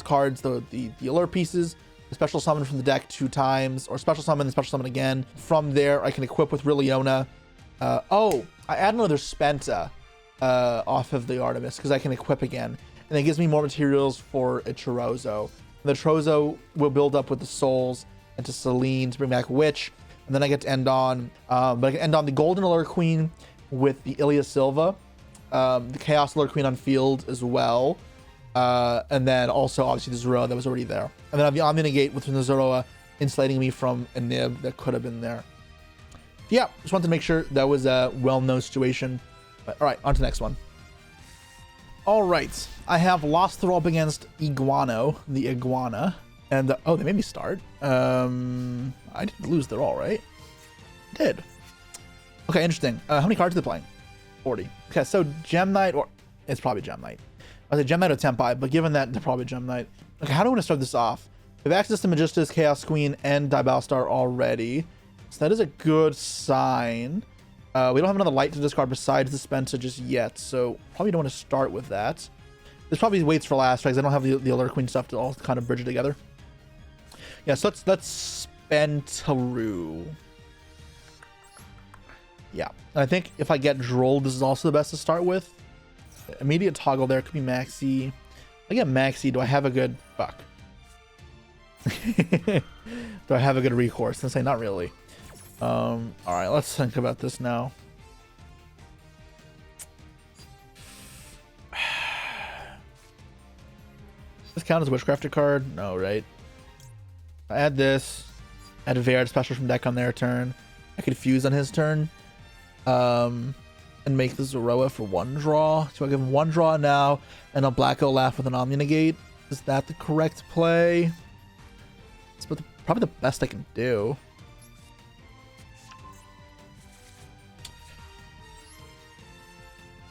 cards, the Allure pieces, the special summon from the deck 2 times, or special summon again. From there, I can equip with Rilliona. I add another Spenta off of the Artemis because I can equip again. And it gives me more materials for a Chorozo. And the Chorozo will build up with the Souls and to Celine to bring back Witch. And then I get to end on, but I can end on the Golden Allure Queen with the Ilya Silva, the Chaos Allure Queen on field as well, and then also obviously the Zeroa that was already there. And then I have the Omni Negate with the Zeroa insulating me from a nib that could have been there. Yeah, just wanted to make sure that was a well-known situation. But, all right, on to the next one. All right, I have lost the roll against Iguano, the Iguana. And, oh, they made me start. I didn't lose the roll, right? I did. Okay, interesting. How many cards are they playing? 40. Okay, so Gem Knight, or it's probably Gem Knight. I say Gem Knight or Tempai, but given that, they're probably Gem Knight. Okay, how do I want to start this off? We have access to Magistus, Chaos Queen, and Diabellstar already. So that is a good sign. We don't have another light to discard besides the Spencer just yet, so probably don't want to start with that. This probably waits for last, because I don't have the Allure Queen stuff to all kind of bridge it together. Yeah, so let's Spentaroo. Yeah, and I think if I get Droll, this is also the best to start with. Immediate toggle there could be Maxi. If I get Maxi, do I have a good... Fuck. Do I have a good recourse? And say not really. Alright, let's think about this now. Does this count as a Witchcraft card? No, right? I add this. Add a Varied special from deck on their turn. I could fuse on his turn. And make the Zeroa for 1 draw. So I give him 1 draw now, and I'll Black Olaf with an Omni Negate. Is that the correct play? It's probably the best I can do.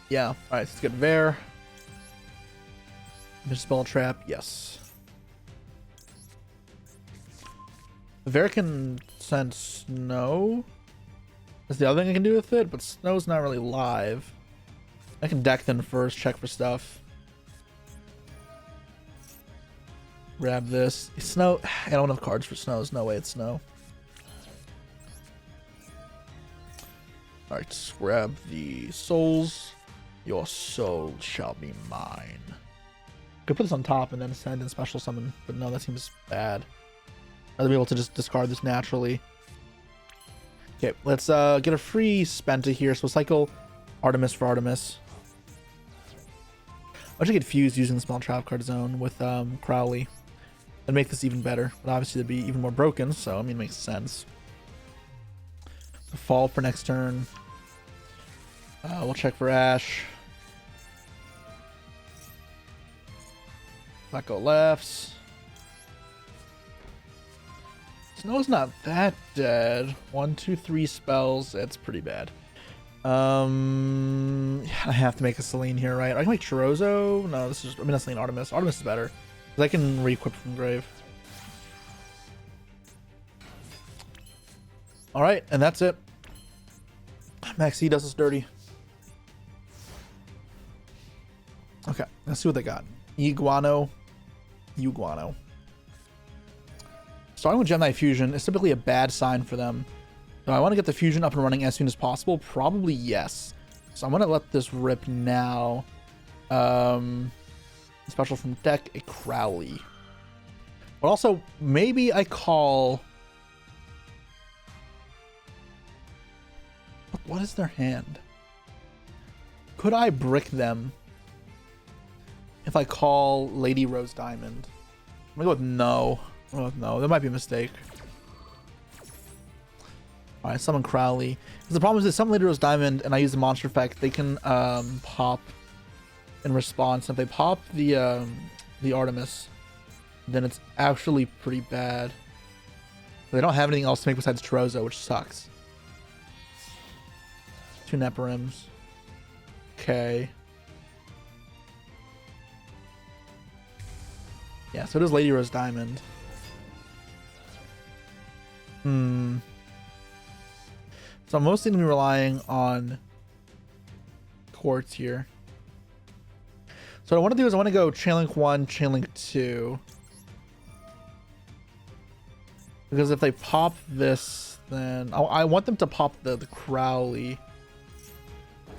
Yeah, alright, so let's get Vare. Spell Trap, yes. Vare can send Snow. That's the other thing I can do with it, but Snow's not really live. I can deck them first, check for stuff. grab this. Snow. I don't have cards for snow. There's no way it's snow. Alright, just grab the souls. Your soul shall be mine. Could put this on top and then send in special summon, but no, that seems bad. I'd be able to just discard this naturally. Okay, let's get a free Spenta here. So cycle Artemis for Artemis. I should get fused using the small trap card zone with Crowley and make this even better. But obviously it'd be even more broken, so I mean, it makes sense. Fall for next turn. We'll check for Ash. Black go lefts. Snow's not that dead. 1, 2, 3 spells. That's pretty bad. I have to make a Selene here, right? I can make Chirozzo. No, this is. I mean, that's Selene Artemis. Artemis is better because I can re-equip from grave. All right, and that's it. Maxi does us dirty. Okay, let's see what they got. Yugioh. Starting with Gemini Fusion is typically a bad sign for them. So I want to get the fusion up and running as soon as possible. Probably yes. So I'm going to let this rip now. Special from deck, a Crowley. But also, maybe I call... What is their hand? Could I brick them if I call Lady Rose Diamond? I'm going to go with no. Oh, no, that might be a mistake. Alright, summon Crowley. The problem is that summon Lady Rose Diamond and I use the monster effect, they can pop in response. If they pop the Artemis, then it's actually pretty bad. They don't have anything else to make besides Chirozzo, which sucks. 2 Neparims. Okay. Yeah, so it is Lady Rose Diamond. So I'm mostly going to be relying on Quartz here. So what I want to do is I want to go Chainlink 1, Chainlink 2. Because if they pop this, then... I want them to pop the Crowley.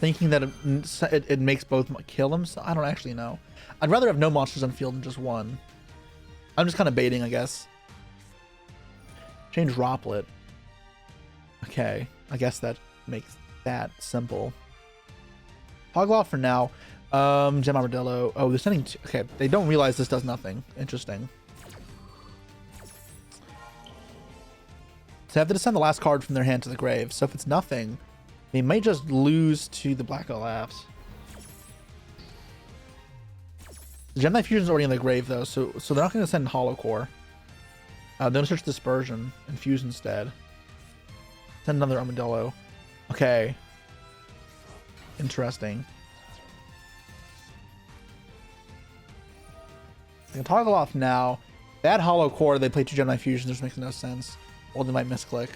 Thinking that it makes both kill them. So I don't actually know. I'd rather have no monsters on field than just one. I'm just kind of baiting, I guess. Change Droplet. Okay, I guess that makes that simple. Toggle off for now. Gem Armadillo. Oh, they're sending... Okay, they don't realize this does nothing. Interesting. So they have to send the last card from their hand to the grave. So if it's nothing, they might just lose to the Black Elapse. The Gemini Fusion's already in the grave, though, so they're not going to send Hollow Core. They're going to search Dispersion and Fuse instead. Send another Armadillo. Okay. Interesting. They can toggle off now. Bad Hollow Core, they play 2 Gemini Fusions, which makes no sense. Or they might misclick.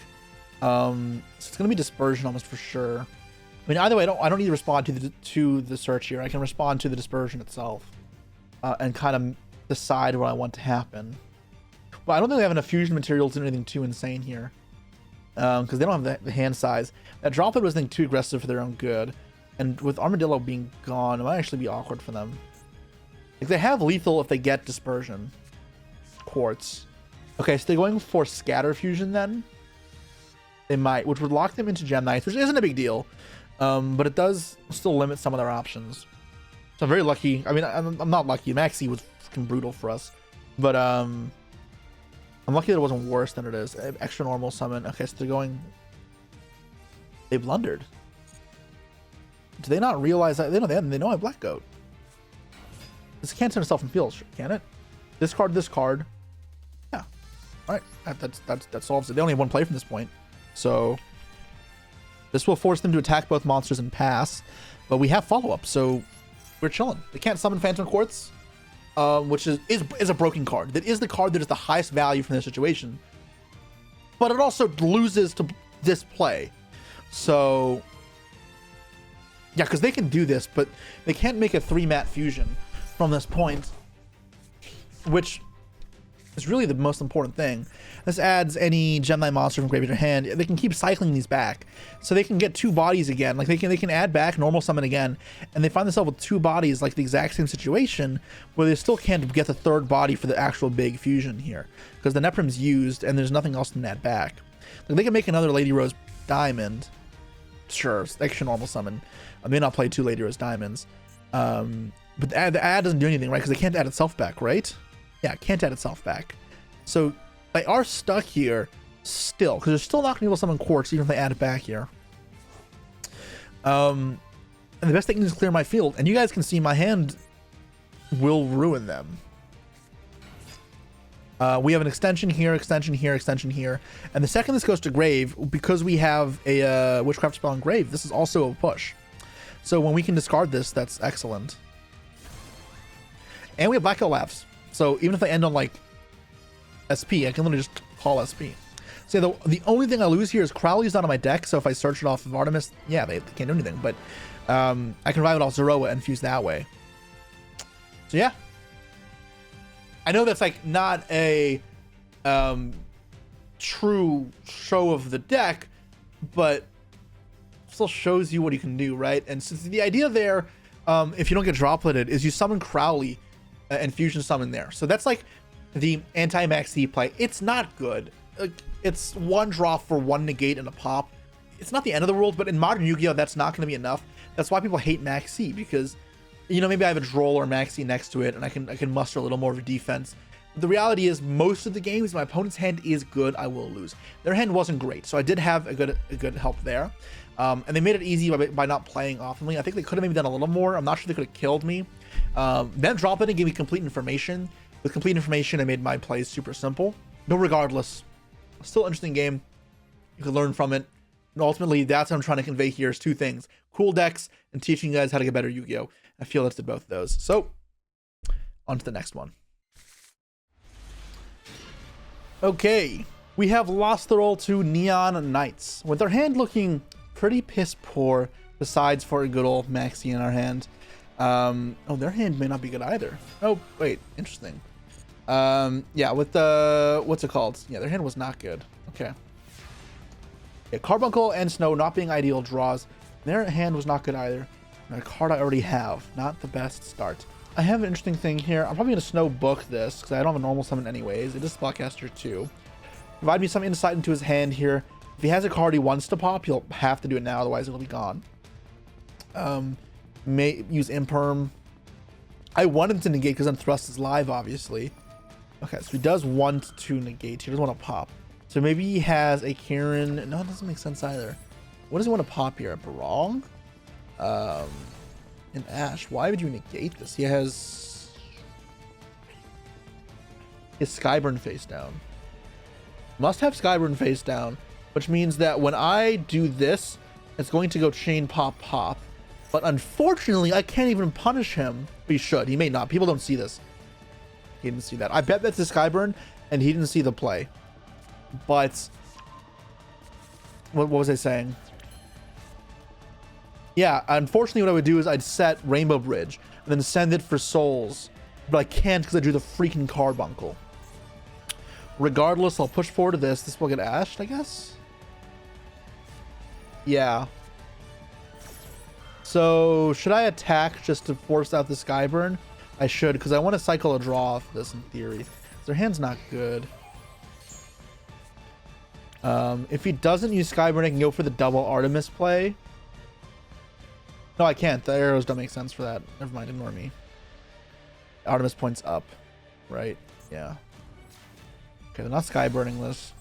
So it's going to be Dispersion almost for sure. I mean, either way, I don't need to respond to the search here. I can respond to the Dispersion itself. And kind of decide what I want to happen. Well, I don't think they have enough fusion materials to do anything too insane here. Because they don't have the hand size. That Droplet was too aggressive for their own good. And with Armadillo being gone, it might actually be awkward for them. Like, they have lethal if they get Dispersion. Quartz. Okay, so they're going for Scatter Fusion then. They might, which would lock them into Gem Knights, which isn't a big deal. But it does still limit some of their options. So I'm very lucky. I mean, I'm not lucky. Maxi was fucking brutal for us. But I'm lucky that it wasn't worse than it is. Extra normal summon. Okay, so they're going... They blundered. Do they not realize that? They know I have Black Goat. This can't send itself from field, can it? Discard this card. Yeah. Alright. That solves it. They only have one play from this point. So... This will force them to attack both monsters and pass. But we have follow-up, so... We're chilling. They can't summon Phantom Quartz, which is a broken card. That is the card that is the highest value from this situation. But it also loses to this play. So, yeah, because they can do this, but they can't make a 3-mat fusion from this point. Which is really the most important thing. This adds any Gem Knight monster from graveyard to hand. They can keep cycling these back, so they can get 2 bodies again. Like they can add back normal summon again, and they find themselves with 2 bodies, like the exact same situation, where they still can't get the 3rd body for the actual big fusion here, because the Neprim's used and there's nothing else to add back. Like they can make another Lady Rose Diamond, sure, extra normal summon. I may not play 2 Lady Rose Diamonds, but the add doesn't do anything, right? Because they can't add itself back, right? Yeah, it can't add itself back. So they are stuck here still, because they're still not going to be able to summon Quartz even if they add it back here. And the best thing is clear my field, and you guys can see my hand will ruin them. We have an extension here, extension here, extension here, and the second this goes to grave, because we have a Witchcraft spell on grave, this is also a push. So when we can discard this, that's excellent. And we have Black Hole Labs. So even if they end on like SP, I can literally just call SP. So the only thing I lose here is Crowley's not on my deck, so if I search it off of Artemis, yeah, they can't do anything. But I can revive it off Zeroa and fuse that way. So yeah. I know that's like not a true show of the deck, but still shows you what you can do, right? And so the idea there, if you don't get dropleted, is you summon Crowley and fusion summon there. So that's like the anti-Max C play. It's not good. It's 1 draw for 1 negate and a pop. It's not the end of the world, but in modern Yu-Gi-Oh, that's not going to be enough. That's why people hate Max C, because, you know, maybe I have a Droll or Max C next to it, and I can muster a little more of a defense. But the reality is, most of the games, my opponent's hand is good, I will lose. Their hand wasn't great, so I did have a good help there. And they made it easy by not playing oftenly. I think they could have maybe done a little more. I'm not sure they could have killed me. Then drop it and give me complete information. With complete information, I made my plays super simple. But regardless, still an interesting game. You can learn from it. And ultimately, that's what I'm trying to convey here is 2 things. Cool decks and teaching you guys how to get better Yu-Gi-Oh! I feel that's did both of those. So, on to the next one. Okay, we have lost the role to Neon Knights, with their hand looking pretty piss poor, besides for a good old Maxi in our hand. Oh, their hand may not be good either. Oh, wait, interesting. Yeah, with the, what's it called? Yeah, their hand was not good. Okay. Yeah, Carbuncle and Snow not being ideal draws. Their hand was not good either. And a card I already have. Not the best start. I have an interesting thing here. I'm probably going to Snow book this, because I don't have a normal summon anyways. It is Spellcaster 2. Provide me some insight into his hand here. If he has a card he wants to pop, he'll have to do it now, otherwise it'll be gone. May use Imperm. I want him to negate because then Thrust is live, obviously. Okay, so he does want to negate. He doesn't want to pop. So maybe he has a Karen. No, it doesn't make sense either. What does he want to pop here? A Barong? An Ash. Why would you negate this? He has his Skyburn face down. Must have Skyburn face down, which means that when I do this, it's going to go chain pop pop. But unfortunately, I can't even punish him. He should. He may not. People don't see this. He didn't see that. I bet that's the Skyburn, and he didn't see the play. But what was I saying? Yeah, unfortunately, what I would do is I'd set Rainbow Bridge and then send it for souls, but I can't because I drew the freaking Carbuncle. Regardless, I'll push forward to this. This will get ashed, I guess. Yeah. So should I attack just to force out the Skyburn? I should, because I want to cycle a draw off this in theory. Their hand's not good. If he doesn't use Skyburn, I can go for the double Artemis play. No, I can't. The arrows don't make sense for that. Never mind, ignore me. Artemis points up, right? Yeah. Okay, they're not Skyburning this.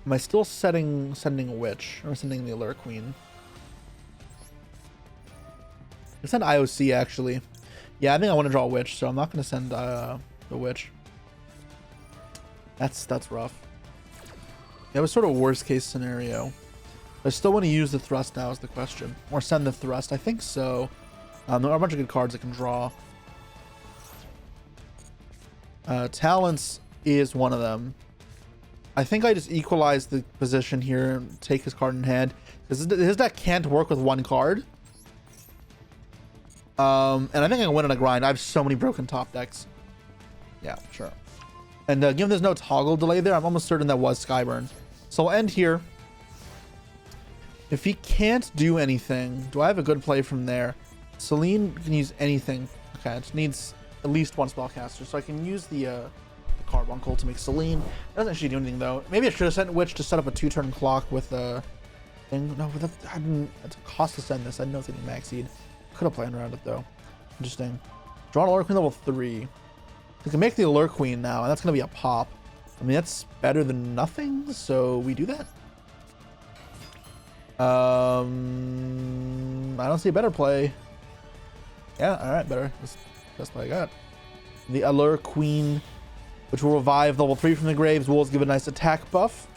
Am I still sending a Witch? Or sending the Allure Queen? I send IOC, actually. Yeah, I think I want to draw a Witch, so I'm not going to send the Witch. That's rough. That was sort of a worst case scenario. I still want to use the Thrust now is the question. Or send the Thrust. I think so. There are a bunch of good cards I can draw. Talents is one of them. I think I just equalize the position here and take his card in hand. Because his deck can't work with one card. And I think I can win on a grind. I have so many broken top decks. Yeah, sure. And given there's no toggle delay there, I'm almost certain that was Skyburn. So I'll end here. If he can't do anything, do I have a good play from there? Celine can use anything. Okay, it needs at least one spellcaster, so I can use the Carbuncle to make Celine. It doesn't actually do anything though. Maybe I should have sent Witch to set up a 2-turn clock with a thing. No, but I didn't. It's a cost to send this. I didn't know if they did Maxied. Could have planned around it though. Interesting. Draw an Allure Queen level 3. We can make the Allure Queen now, and that's gonna be a pop. I mean, that's better than nothing, so we do that. I don't see a better play. Yeah, all right, better. That's the best play I got. The Allure Queen, which will revive level 3 from the graves. Will give a nice attack buff.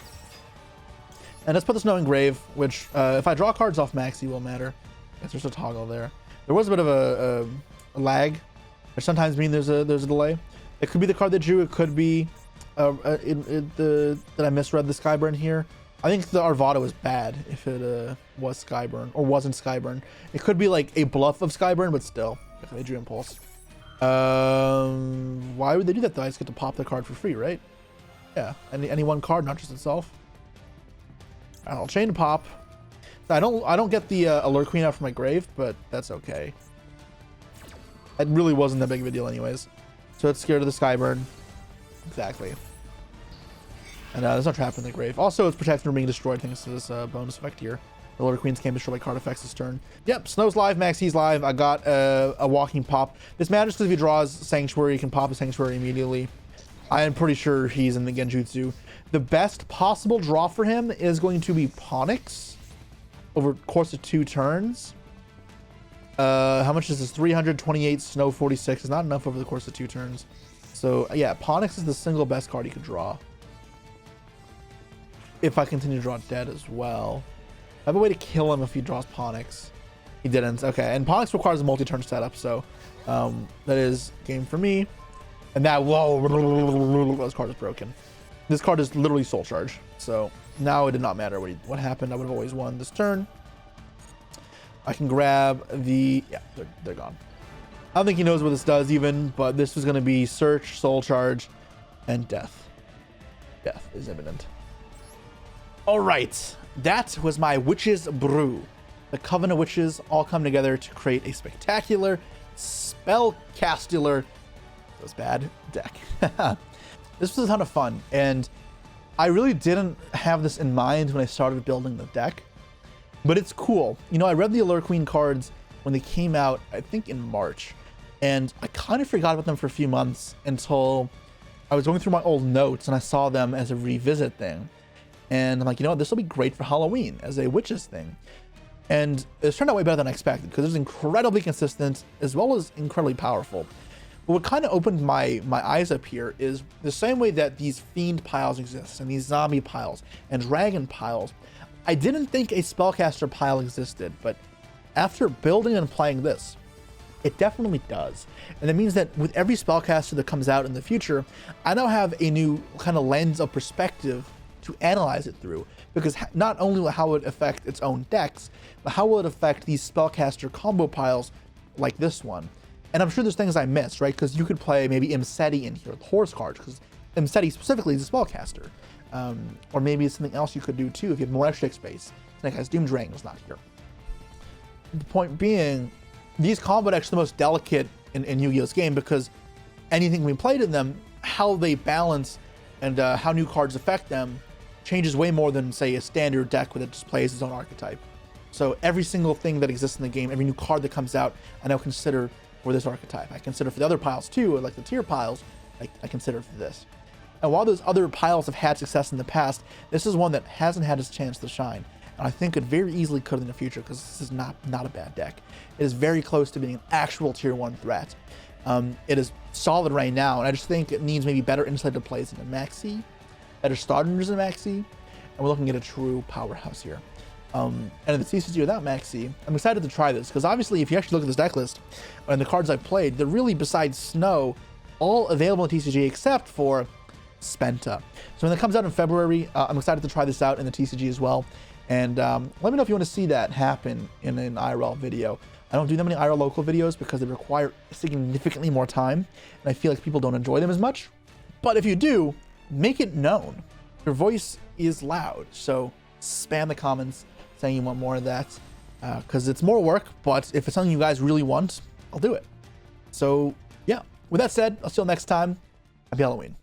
And let's put the Snow in grave, which if I draw cards off Maxi will matter. Guess there's a toggle there. There was a bit of a lag, which sometimes means there's a delay. It could be the card that drew. It could be that I misread the Skyburn here. I think the Arvada was bad if it was Skyburn or wasn't Skyburn. It could be like a bluff of Skyburn, but still, if they drew Impulse. Why would they do that though? I just get to pop the card for free, right? Yeah, any one card, not just itself. I'll chain to pop. I don't get the Allure Queen out from my grave, but that's okay. It really wasn't that big of a deal anyways. So it's scared of the Skyburn. Exactly. And there's no trap in the grave. Also, it's protected from being destroyed thanks to this bonus effect here. The Allure Queens can't destroy card effects this turn. Yep, Snow's live, Maxi's live. I got a walking pop. This matters because if he draws Sanctuary, he can pop a Sanctuary immediately. I am pretty sure he's in the Genjutsu. The best possible draw for him is going to be Ponix over the course of 2 turns. How much is this? 328, Snow 46 is not enough over the course of 2 turns. So yeah, Ponix is the single best card he could draw. If I continue to draw Dead as well. I have a way to kill him if he draws Ponix. He didn't. Okay, and Ponix requires a multi-turn setup, so that is game for me. And that, whoa, this card is broken. This card is literally Soul Charge. So now it did not matter what happened. I would have always won this turn. I can grab the, yeah, they're gone. I don't think he knows what this does even, but this was going to be Search, Soul Charge, and Death. Death is imminent. All right, that was my Witches Brew. The Coven of Witches all come together to create a spectacular, spellcastular, that was bad, deck. This was a ton of fun, and I really didn't have this in mind when I started building the deck, but it's cool. You know, I read the Allure Queen cards when they came out, I think in March, and I kind of forgot about them for a few months until I was going through my old notes and I saw them as a revisit thing. And I'm like, you know what, this will be great for Halloween as a witches thing. And it's turned out way better than I expected because it was incredibly consistent as well as incredibly powerful. But what kind of opened my eyes up here is the same way that these fiend piles exist and these zombie piles and dragon piles. I didn't think a spellcaster pile existed, but after building and playing this, it definitely does. And that means that with every spellcaster that comes out in the future, I now have a new kind of lens of perspective to analyze it through, because not only how it affect its own decks, but how will it affect these spellcaster combo piles like this one. And I'm sure there's things I missed, right? Because you could play maybe Imseti in here with horse cards, because Imseti specifically is a spellcaster. Or maybe it's something else you could do too if you have more extra deck space. Snake Eyes Doom Dragon was not here. The point being, these combo decks are the most delicate in Yu-Gi-Oh's game because anything we played in them, how they balance and how new cards affect them changes way more than, say, a standard deck that just plays its own archetype. So every single thing that exists in the game, every new card that comes out, I now consider for this archetype. I consider for the other piles too, like the tier piles, I consider for this. And while those other piles have had success in the past, this is one that hasn't had its chance to shine. And I think it very easily could in the future because this is not a bad deck. It is very close to being an actual tier 1 threat. It is solid right now, and I just think it needs maybe better insulated plays in the Maxi, better starters in Maxi, and we're looking at a true powerhouse here. And in the TCG without Maxi, I'm excited to try this, because obviously if you actually look at this deck list, and the cards I've played, they're really, besides Snow, all available in TCG except for Spenta. So when it comes out in February, I'm excited to try this out in the TCG as well. And let me know if you want to see that happen in an IRL video. I don't do that many IRL local videos because they require significantly more time, and I feel like people don't enjoy them as much. But if you do, make it known. Your voice is loud, so spam the comments saying you want more of that, because it's more work, but if it's something you guys really want, I'll do it. So yeah, with that said, I'll see you next time. Happy Halloween.